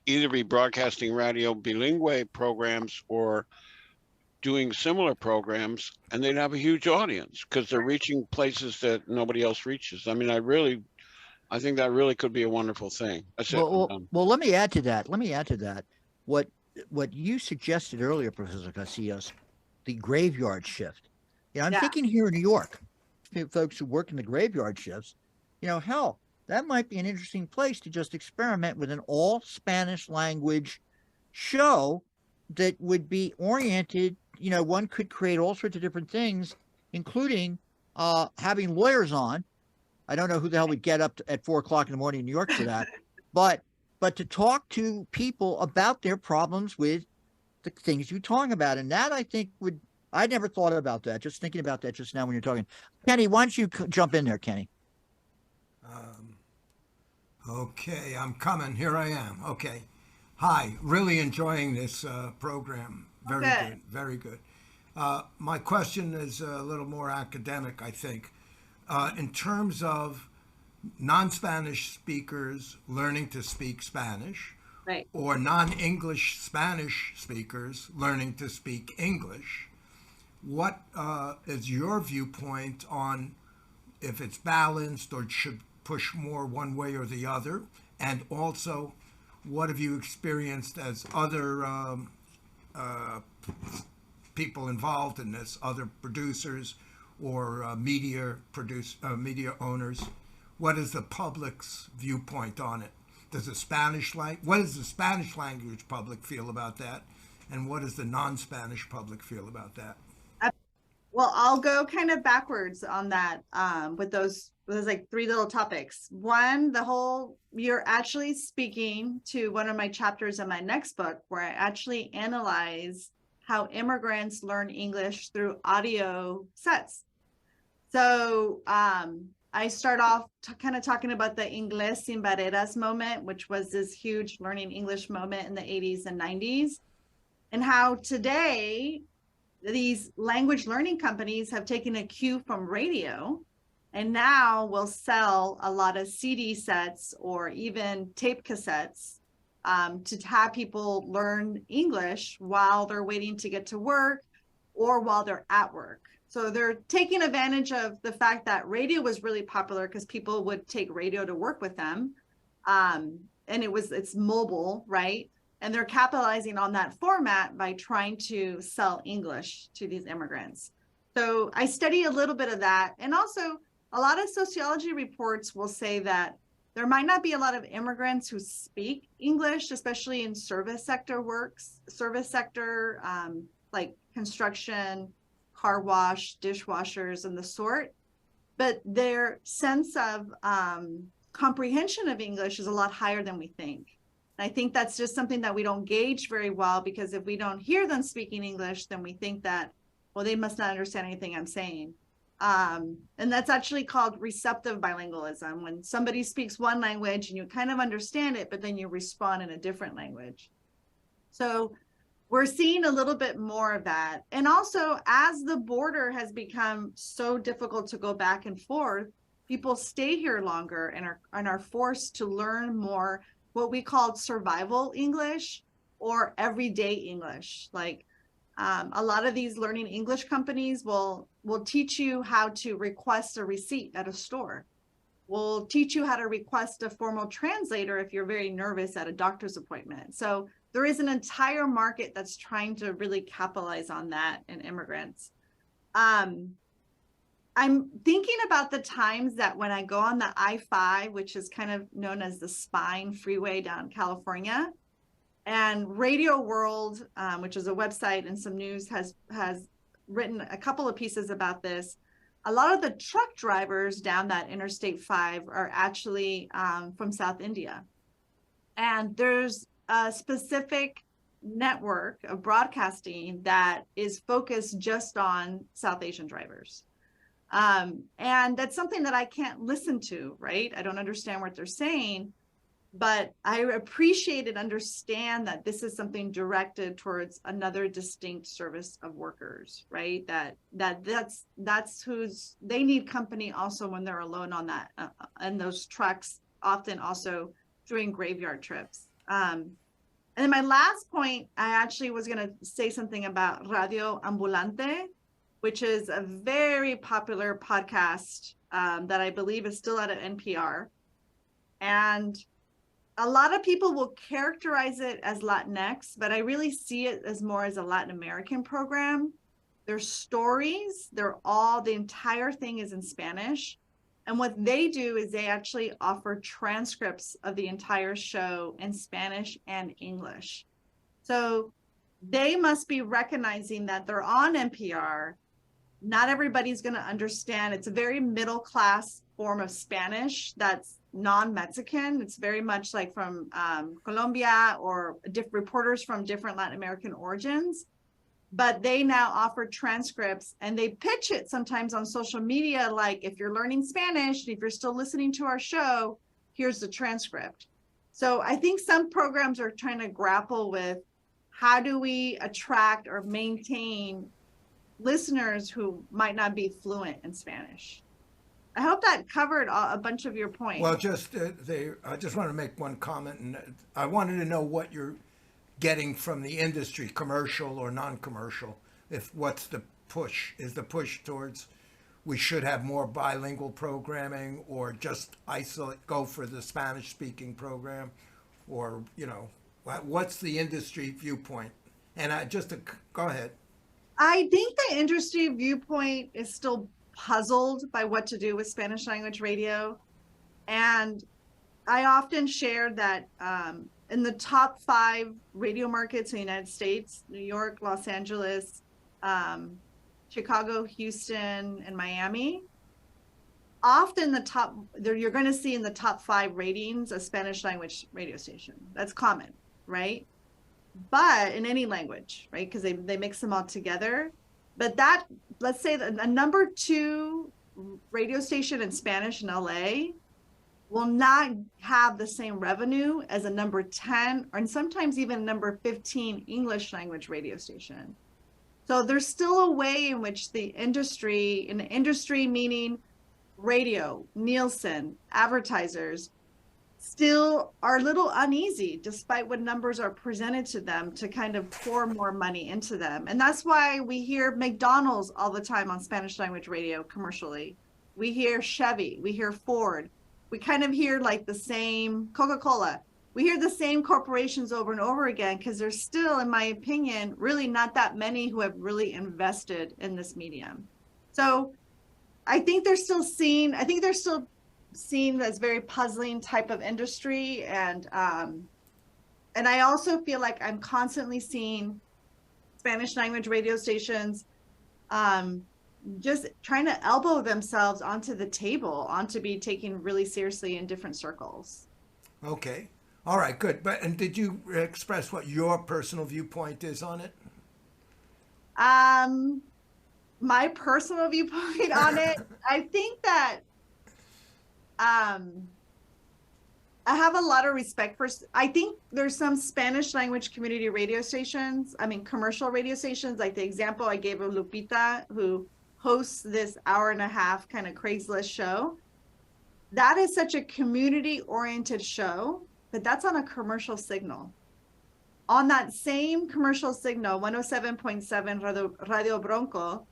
either be broadcasting radio bilingue programs or doing similar programs, and they'd have a huge audience because they're reaching places that nobody else reaches. I mean, I think that really could be a wonderful thing. That's it. Well, let me add to that. What you suggested earlier, Professor Casillas, the graveyard shift. I'm thinking here in New York, folks who work in the graveyard shifts, hell, that might be an interesting place to just experiment with an all Spanish language show that would be oriented. One could create all sorts of different things, including having lawyers on. I don't know who the hell would get up at 4 o'clock in the morning in New York for that, but to talk to people about their problems with the things you're talking about. And that, I think, I never thought about that. Just thinking about that just now when you're talking. Kenny, why don't you jump in there, Kenny? Okay, I'm coming. Here I am. Okay. Hi, really enjoying this program. Very good, very good. My question is a little more academic, I think. In terms of non-Spanish speakers learning to speak Spanish, Right. or non-English Spanish speakers learning to speak English, what is your viewpoint on if it's balanced or should push more one way or the other? And also, what have you experienced as other people involved in this, other producers or media owners? What is the public's viewpoint on it? What does the Spanish language public feel about that? And what does the non-Spanish public feel about that? Well, I'll go kind of backwards on that with those like 3 little topics. One, you're actually speaking to one of my chapters in my next book, where I actually analyze how immigrants learn English through audio sets. So I start off kind of talking about the Inglés sin barreras moment, which was this huge learning English moment in the 80s and 90s, and how today these language learning companies have taken a cue from radio and now will sell a lot of CD sets or even tape cassettes to have people learn English while they're waiting to get to work or while they're at work. So they're taking advantage of the fact that radio was really popular because people would take radio to work with them. And it's mobile, right? And they're capitalizing on that format by trying to sell English to these immigrants. So I study a little bit of that. And also a lot of sociology reports will say that there might not be a lot of immigrants who speak English, especially in service sector, like construction, car wash, dishwashers, and the sort. But their sense of comprehension of English is a lot higher than we think. And I think that's just something that we don't gauge very well, because if we don't hear them speaking English, then we think that, well, they must not understand anything I'm saying. And that's actually called receptive bilingualism, when somebody speaks one language and you kind of understand it, but then you respond in a different language. So we're seeing a little bit more of that. And also, as the border has become so difficult to go back and forth, people stay here longer and are forced to learn more what we call survival English or everyday English. Like a lot of these learning English companies will teach you how to request a receipt at a store. Will teach you how to request a formal translator if you're very nervous at a doctor's appointment. So there is an entire market that's trying to really capitalize on that in immigrants. I'm thinking about the times that when I go on the I-5, which is kind of known as the Spine Freeway down California, and Radio World, which is a website and some news, has written a couple of pieces about this. A lot of the truck drivers down that Interstate 5 are actually from South India. And there's a specific network of broadcasting that is focused just on South Asian drivers. And that's something that I can't listen to, right? I don't understand what they're saying, but I appreciate and understand that this is something directed towards another distinct service of workers, right? That's who's, they need company also when they're alone on that, and those trucks, often also doing graveyard trips. And then my last point, I actually was going to say something about Radio Ambulante, which is a very popular podcast that I believe is still out of NPR. And a lot of people will characterize it as Latinx, but I really see it as more as a Latin American program. Their stories, the entire thing is in Spanish. And what they do is they actually offer transcripts of the entire show in Spanish and English. So they must be recognizing that they're on NPR. Not everybody's going to understand. It's a very middle class form of Spanish that's non-Mexican. It's very much like from Colombia or reporters from different Latin American origins. But they now offer transcripts, and they pitch it sometimes on social media, like, if you're learning Spanish, if you're still listening to our show, here's the transcript. So I think some programs are trying to grapple with, how do we attract or maintain listeners who might not be fluent in Spanish? I hope that covered a bunch of your points. Well, I just want to make one comment, and I wanted to know what you're getting from the industry, commercial or non-commercial. What's the push? Is the push towards we should have more bilingual programming, or just go for the Spanish-speaking program, or what's the industry viewpoint? And go ahead. I think the industry viewpoint is still puzzled by what to do with Spanish language radio. And I often share that in the top 5 radio markets in the United States, New York, Los Angeles, Chicago, Houston, and Miami, often you're going to see in the top 5 ratings a Spanish language radio station. That's common, right? But in any language, right? Because they mix them all together. But let's say that a number 2 radio station in Spanish in LA will not have the same revenue as a number 10 or sometimes even number 15 English language radio station. So there's still a way in which the industry meaning radio, Nielsen, advertisers, still are a little uneasy despite what numbers are presented to them to kind of pour more money into them. And that's why we hear McDonald's all the time on Spanish language radio commercially. We hear Chevy, we hear Ford. We kind of hear like the same Coca-Cola. We hear the same corporations over and over again, because there's still, in my opinion, really not that many who have really invested in this medium. So I think they're still seen as very puzzling type of industry. And I also feel like I'm constantly seeing Spanish language radio stations just trying to elbow themselves onto the table, onto be taken really seriously in different circles. Okay. All right, good. And did you express what your personal viewpoint is on it? My personal viewpoint on it, I think that I have a lot of respect for, I think there's some Spanish language community radio stations, commercial radio stations, like the example I gave of Lupita, who hosts this hour-and-a-half kind of Craigslist show. That is such a community-oriented show, but that's on a commercial signal. On that same commercial signal, 107.7 Radio Bronco,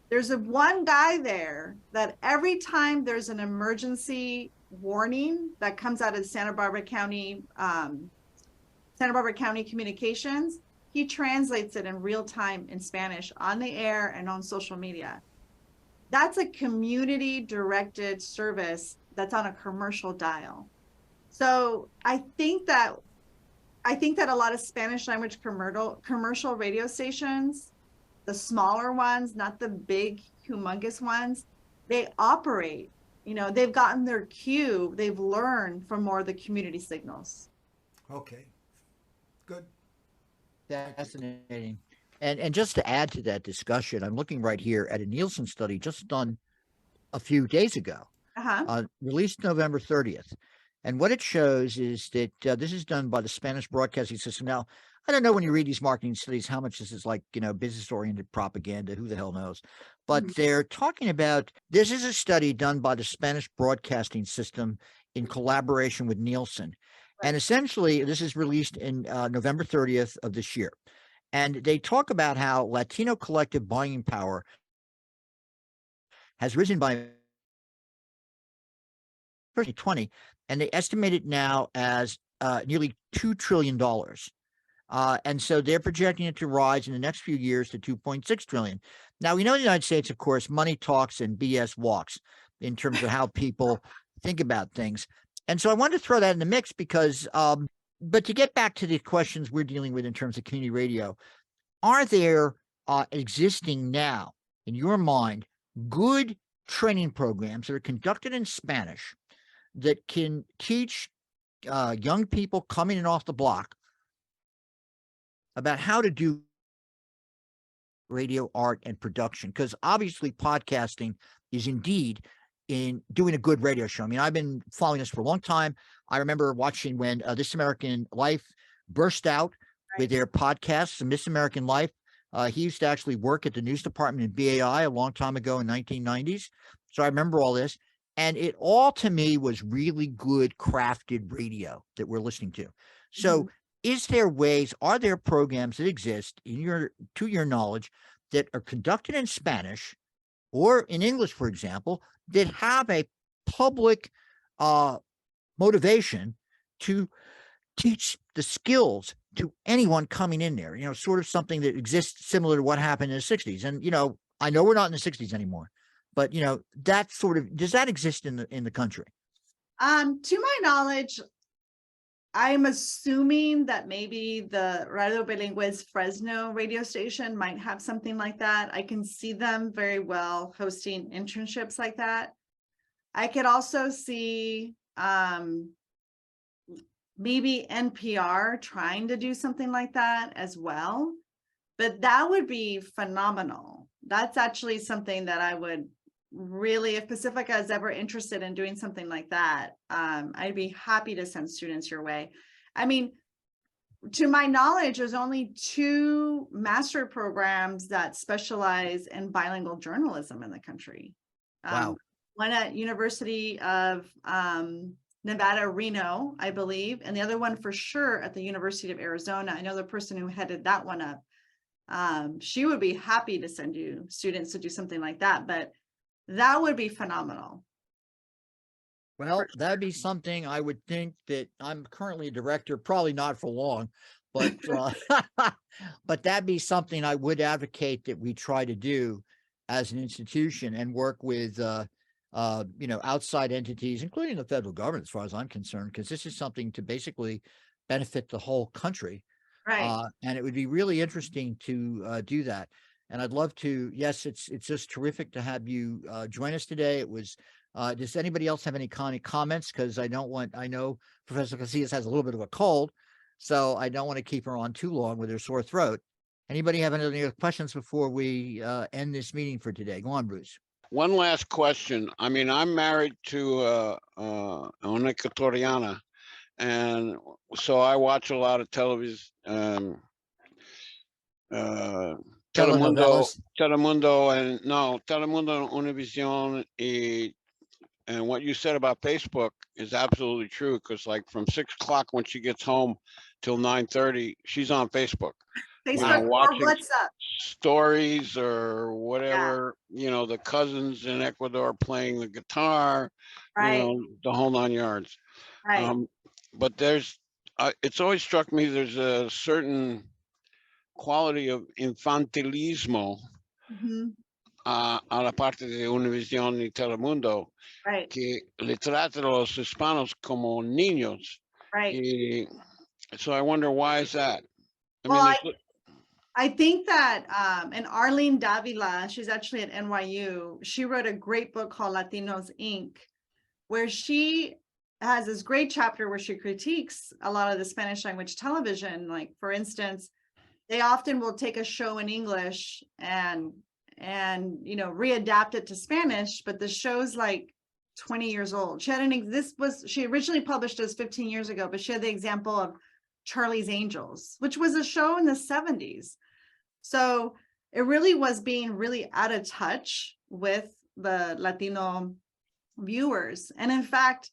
there's one guy there that every time there's an emergency warning that comes out of Santa Barbara County Communications, he translates it in real time in Spanish on the air and on social media. That's a community directed service that's on a commercial dial. So I think that a lot of Spanish language commercial radio stations, the smaller ones, not the big humongous ones, they operate, they've gotten their cue, they've learned from more of the community signals. Okay, good. Fascinating. And just to add to that discussion, I'm looking right here at a Nielsen study just done a few days ago, released November 30th. And what it shows is that this is done by the Spanish Broadcasting System. Now, I don't know when you read these marketing studies how much this is like, business-oriented propaganda. Who the hell knows? But they're talking about, this is a study done by the Spanish Broadcasting System in collaboration with Nielsen. Right. And essentially, this is released in November 30th of this year. And they talk about how Latino collective buying power has risen by 2020, and they estimate it now as nearly $2 trillion. And so they're projecting it to rise in the next few years to 2.6 trillion. Now, we know in the United States, of course, money talks and BS walks in terms of how people think about things. And so I wanted to throw that in the mix because, but to get back to the questions we're dealing with in terms of community radio, are there existing now, in your mind, good training programs that are conducted in Spanish that can teach young people coming in off the block about how to do radio art and production? Because obviously podcasting is indeed in doing a good radio show. I mean, I've been following this for a long time. I remember watching when This American Life burst out with their podcasts, This American Life. He used to actually work at the news department in BAI a long time ago in 1990s. So I remember all this. And it all, to me, was really good crafted radio that we're listening to. So are there programs that exist to your knowledge that are conducted in Spanish or in English, for example, that have a public motivation to teach the skills to anyone coming in there, sort of something that exists similar to what happened in the 60s. And, I know we're not in the 60s anymore, but, that sort of, does that exist in the country? To my knowledge, I'm assuming that maybe the Radio Bilingüe's Fresno radio station might have something like that. I can see them very well hosting internships like that. I could also see maybe NPR trying to do something like that as well, but that would be phenomenal. That's actually something that I would really, if Pacifica is ever interested in doing something like that, I'd be happy to send students your way. I mean, to my knowledge, there's only 2 master programs that specialize in bilingual journalism in the country. Wow. One at University of Nevada, Reno, I believe, and the other one for sure at the University of Arizona. I know the person who headed that one up. She would be happy to send you students to do something like that, but that would be phenomenal. Well, that'd be something I would think that I'm currently a director, probably not for long, but but that'd be something I would advocate that we try to do as an institution and work with outside entities, including the federal government, as far as I'm concerned, because this is something to basically benefit the whole country. Right. And it would be really interesting to do that. And I'd love to. Yes, it's just terrific to have you join us today. It was. Does anybody else have any kind of comments? Because I know Professor Casillas has a little bit of a cold, so I don't want to keep her on too long with her sore throat. Anybody have any other questions before we end this meeting for today? Go on, Bruce. One last question. I mean, I'm married to una ecuatoriana, and so I watch a lot of television, Telemundo, Telenovelas. Telemundo, Univision, and what you said about Facebook is absolutely true. Because like from 6 o'clock when she gets home till 9:30, she's on Facebook. Facebook or Watching WhatsApp. stories or Yeah. whatever, the cousins in Ecuador playing the guitar, Right. the whole 9 yards. Right. But it's always struck me there's a certain quality of infantilismo Mhm. a la parte de Univision y Telemundo Right. que le tratan a los hispanos como niños. Right. Y so I wonder, why is that? Well, I think that, and Arlene Davila, she's actually at NYU, she wrote a great book called Latinos Inc., where she has this great chapter where she critiques a lot of the Spanish language television. Like, for instance, they often will take a show in English and readapt it to Spanish, but the show's like 20 years old. She originally published this 15 years ago, but she had the example of Charlie's Angels, which was a show in the 70s. So it really was being really out of touch with the Latino viewers. And in fact,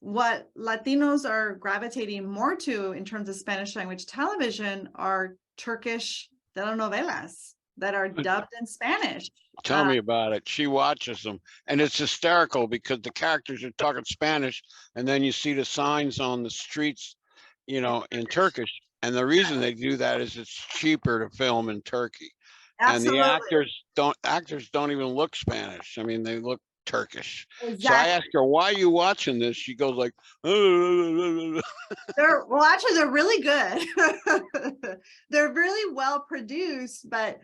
what Latinos are gravitating more to in terms of Spanish language television are Turkish telenovelas that are dubbed in Spanish. Tell me about it. She watches them, and it's hysterical because the characters are talking Spanish, and then you see the signs on the streets, in Turkish. And the reason they do that is it's cheaper to film in Turkey. Absolutely. And the actors don't even look Spanish. I mean, they look Turkish. Exactly. So I asked her, "Why are you watching this?" She goes like, Actually, they're really good. They're really well produced, but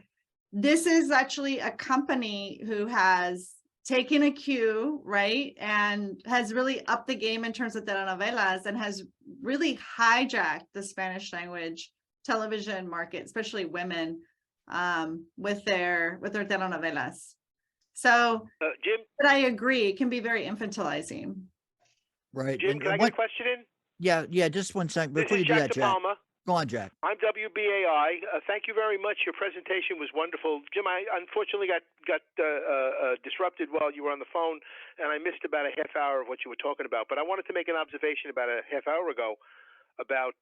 this is actually a company who has taken a cue, right, and has really upped the game in terms of telenovelas and has really hijacked the Spanish language television market, especially women, with their telenovelas. So, Jim, but I agree, it can be very infantilizing. Right. Jim, can I get a question in? Yeah, just 1 second before This you is do Jack that, Jack. DePalma. Go on, Jack. I'm WBAI. Thank you very much. Your presentation was wonderful. Jim, I unfortunately got disrupted while you were on the phone, and I missed about a half hour of what you were talking about. But I wanted to make an observation about a half hour ago about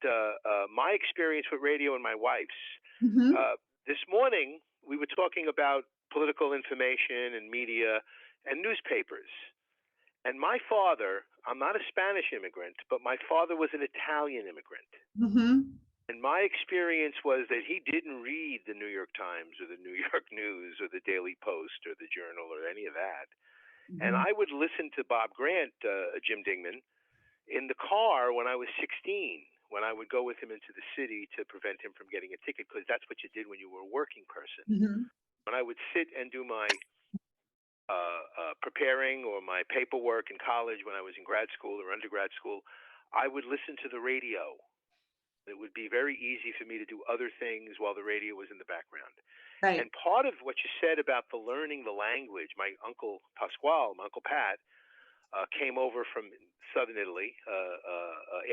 my experience with radio and my wife's. Mhm. This morning, we were talking about political information and media and newspapers. And my father, I'm not a Spanish immigrant, but my father was an Italian immigrant. Mhm. And my experience was that he didn't read the New York Times or the New York News or the Daily Post or the Journal or any of that. And I would listen to Bob Grant, Jim Dingman, in the car when I was 16, when I would go with him into the city to prevent him from getting a ticket, because that's what you did when you were a working person. Mhm. When I would sit and do my preparing or my paperwork in college when I was in grad school or undergrad school, I would listen to the radio. It would be very easy for me to do other things while the radio was in the background. Right. And part of what you said about the learning the language, my uncle Pasquale, my uncle Pat, came over from southern Italy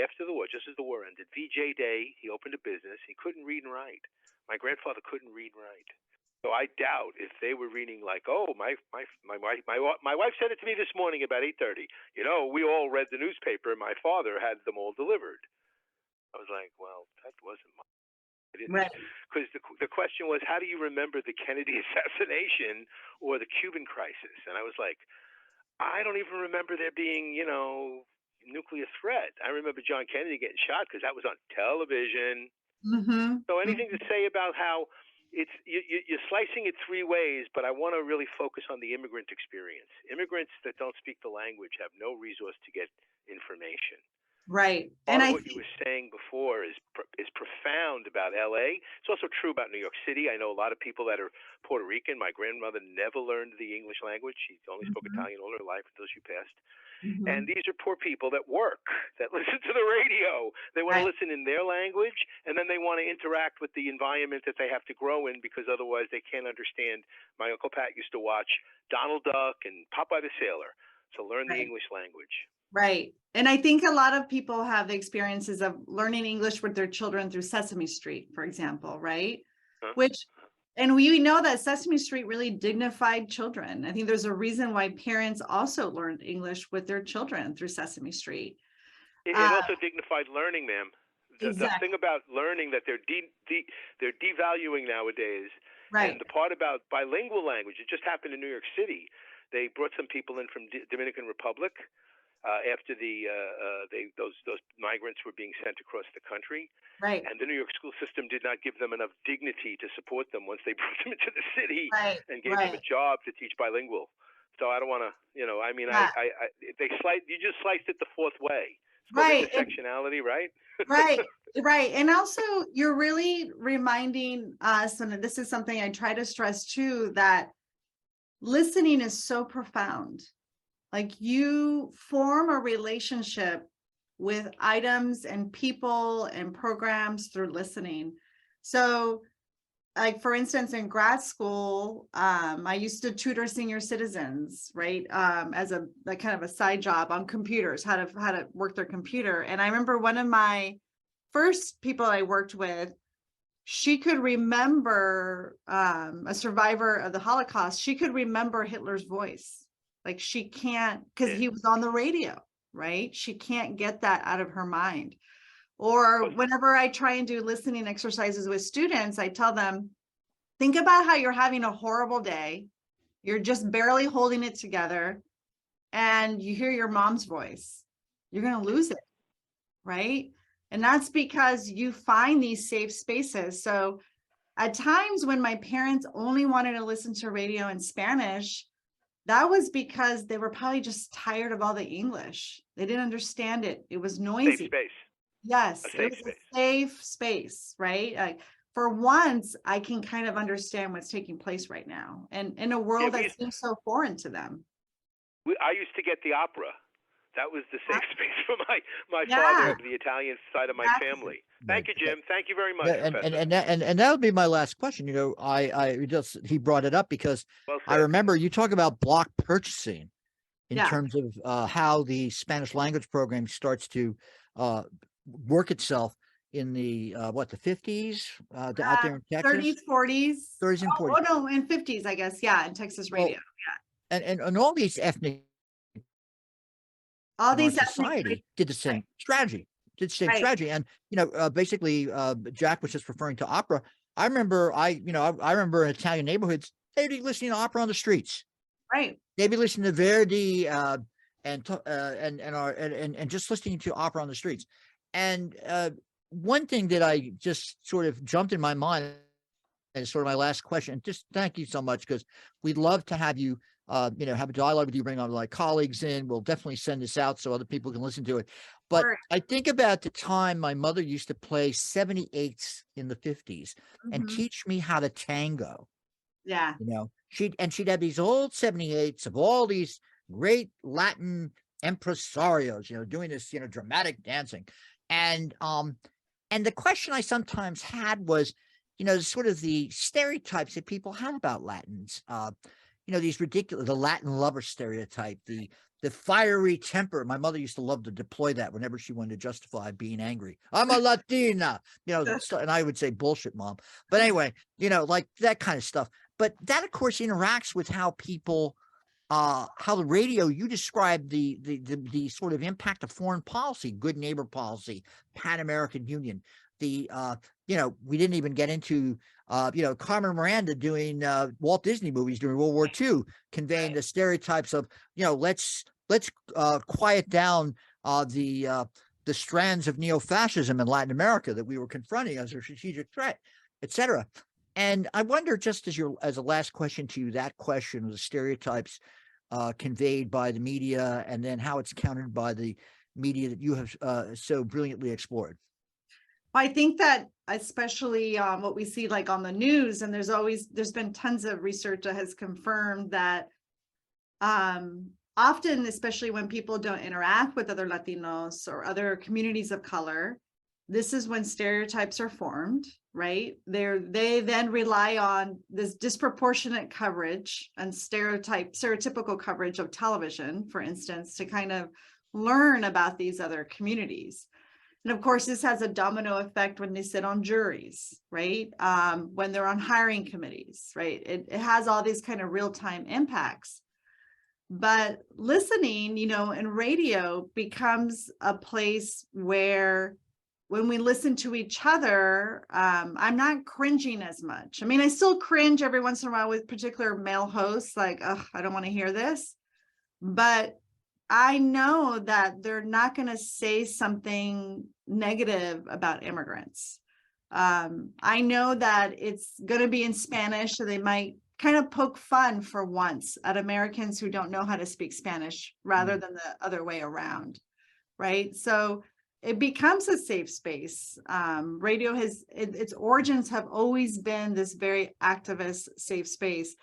after the war, just as the war ended. VJ Day, he opened a business. He couldn't read and write. My grandfather couldn't read and write. So I doubt if they were reading like, oh, my wife said it to me this morning about 8:30. We all read the newspaper, and my father had them all delivered. I was like, well, that wasn't mine. Because the question was, how do you remember the Kennedy assassination or the Cuban crisis? And I was like, I don't even remember there being, nuclear threat. I remember John Kennedy getting shot because that was on television. Mhm. So anything to say about how you're slicing it three ways, but I want to really focus on the immigrant experience. Immigrants that don't speak the language have no resource to get information. Right. Part And of what you were saying before is profound about LA. It's also true about New York City. I know a lot of people that are Puerto Rican. My grandmother never learned the English language. She only spoke Italian all her life until she passed. And these are poor people that work, that listen to the radio. They want to listen in their language, and then they want to interact with the environment that they have to grow in, because otherwise they can't understand. My Uncle Pat used to watch Donald Duck and Popeye the Sailor to learn the English language. Right. And I think a lot of people have the experiences of learning English with their children through Sesame Street, for example, right? And we know that Sesame Street really dignified children. I think there's a reason why parents also learned English with their children through Sesame Street. It also dignified learning, ma'am. The thing about learning that they're devaluing nowadays, and the part about bilingual language, it just happened in New York City. They brought some people in from Dominican Republic after those migrants were being sent across the country. Right. And the New York school system did not give them enough dignity to support them once they brought them into the city and gave them a job to teach bilingual. So I don't want to, you just sliced it the fourth way. It's called intersectionality, right? Right. And also you're really reminding us, and this is something I try to stress too, that listening is so profound. Like you form a relationship with items and people and programs through listening. So like, for instance, in grad school, I used to tutor senior citizens, right? As a kind of a side job on computers, how to work their computer. And I remember one of my first people I worked with, she could remember a survivor of the Holocaust. She could remember Hitler's voice. Like she can't, because he was on the radio. Right? She can't get that out of her mind. Or whenever I try and do listening exercises with students, I tell them, think about how you're having a horrible day. You're just barely holding it together and you hear your mom's voice. You're going to lose it. Right? And that's because you find these safe spaces. So at times when my parents only wanted to listen to radio in Spanish, that was because they were probably just tired of all the English. They didn't understand it. It was noisy. Safe space. Yes, it was a safe space, right? Like for once, I can kind of understand what's taking place right now, and in a world that seems so foreign to them. I used to get the opera. That was the safe space for my father, the Italian side of my family. Thank you, Jim. Thank you very much. And that would be my last question. You know, he brought it up because I remember you talk about block purchasing in terms of how the Spanish language program starts to work itself in the the 50s out there in Texas, 30s, 40s, 30s and 40s. Oh no, in 50s, I guess. Yeah, in Texas radio. And all these ethnic. All these society did the same strategy. And basically Jack was just referring to opera. I remember in Italian neighborhoods, they'd be listening to opera on the streets. Right. They'd be listening to Verdi and just listening to opera on the streets. And one thing that I just sort of jumped in my mind as sort of my last question, just thank you so much, because we'd love to have you have a dialogue with you, bring on like colleagues in. We'll definitely send this out so other people can listen to it. But I think about the time my mother used to play 78s in the 50s and teach me how to tango. Yeah. She'd have these old 78s of all these great Latin impresarios, doing this, dramatic dancing. And the question I sometimes had was, sort of the stereotypes that people had about Latins, these ridiculous, the Latin lover stereotype, the fiery temper. My mother used to love to deploy that whenever she wanted to justify being angry. I'm a Latina, and I would say bullshit, mom. But anyway, like that kind of stuff. But that, of course, interacts with how people, how the radio, you describe the sort of impact of foreign policy, good neighbor policy, Pan-American Union, we didn't even get into, Carmen Miranda doing Walt Disney movies during World War II, conveying the stereotypes of, let's quiet down the strands of neo-fascism in Latin America that we were confronting as a strategic threat, etc. And I wonder, just as a last question to you, that question of the stereotypes conveyed by the media, and then how it's countered by the media that you have so brilliantly explored. I think that especially what we see like on the news, and there's been tons of research that has confirmed that often, especially when people don't interact with other Latinos or other communities of color, this is when stereotypes are formed, right? They then rely on this disproportionate coverage and stereotypical coverage of television, for instance, to kind of learn about these other communities. And of course, this has a domino effect when they sit on juries, right? When they're on hiring committees, right? It has all these kind of real-time impacts. But listening, and radio becomes a place where when we listen to each other, I'm not cringing as much. I mean, I still cringe every once in a while with particular male hosts, like, oh, I don't want to hear this. But I know that they're not going to say something negative about immigrants. I know that it's going to be in Spanish, so they might kind of poke fun for once at Americans who don't know how to speak Spanish rather than the other way around, right? So it becomes a safe space. Radio its origins have always been this very activist, safe space.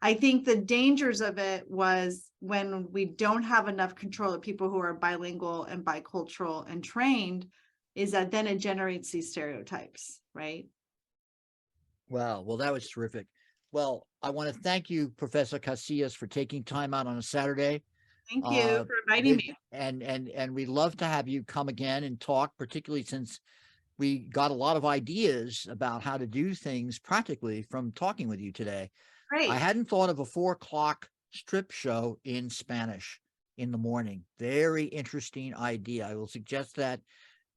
I think the dangers of it was when we don't have enough control of people who are bilingual and bicultural and trained, is that then it generates these stereotypes, right? Wow. Well, that was terrific. Well, I want to thank you, Professor Casillas, for taking time out on a Saturday. Thank you for inviting me. And we'd love to have you come again and talk, particularly since we got a lot of ideas about how to do things practically from talking with you today. Great. I hadn't thought of a 4:00 strip show in Spanish in the morning. Very interesting idea. I will suggest that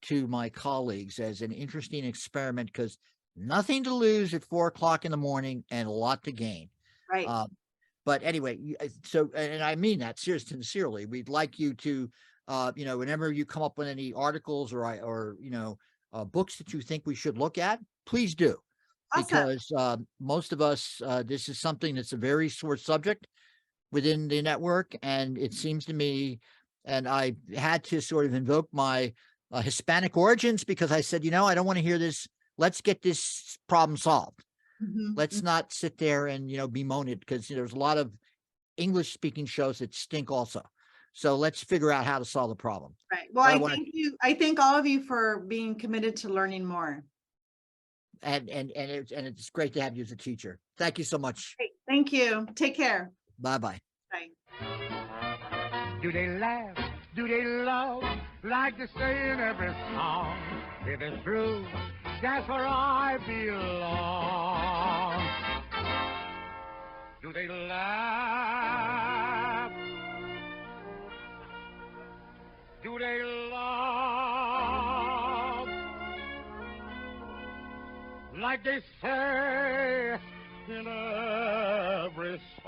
to my colleagues as an interesting experiment, because nothing to lose at 4:00 in the morning and a lot to gain. Right. But anyway, so, and I mean that sincerely, we'd like you to, whenever you come up with any articles or books that you think we should look at, please do. Awesome. Because most of us, this is something that's a very sore subject within the network. And it seems to me, and I had to sort of invoke my Hispanic origins, because I said, I don't want to hear this. Let's get this problem solved. Let's not sit there and, bemoan it, because there's a lot of English speaking shows that stink also. So let's figure out how to solve the problem. Right. Well, I thank all of you for being committed to learning more. And it's great to have you as a teacher. Thank you so much. Great. Thank you. Take care. Bye-bye. Bye. Do they laugh? Do they love? Like they say in every song. If it's true, that's where I belong. Do they laugh? Do they love? Like they say in every song.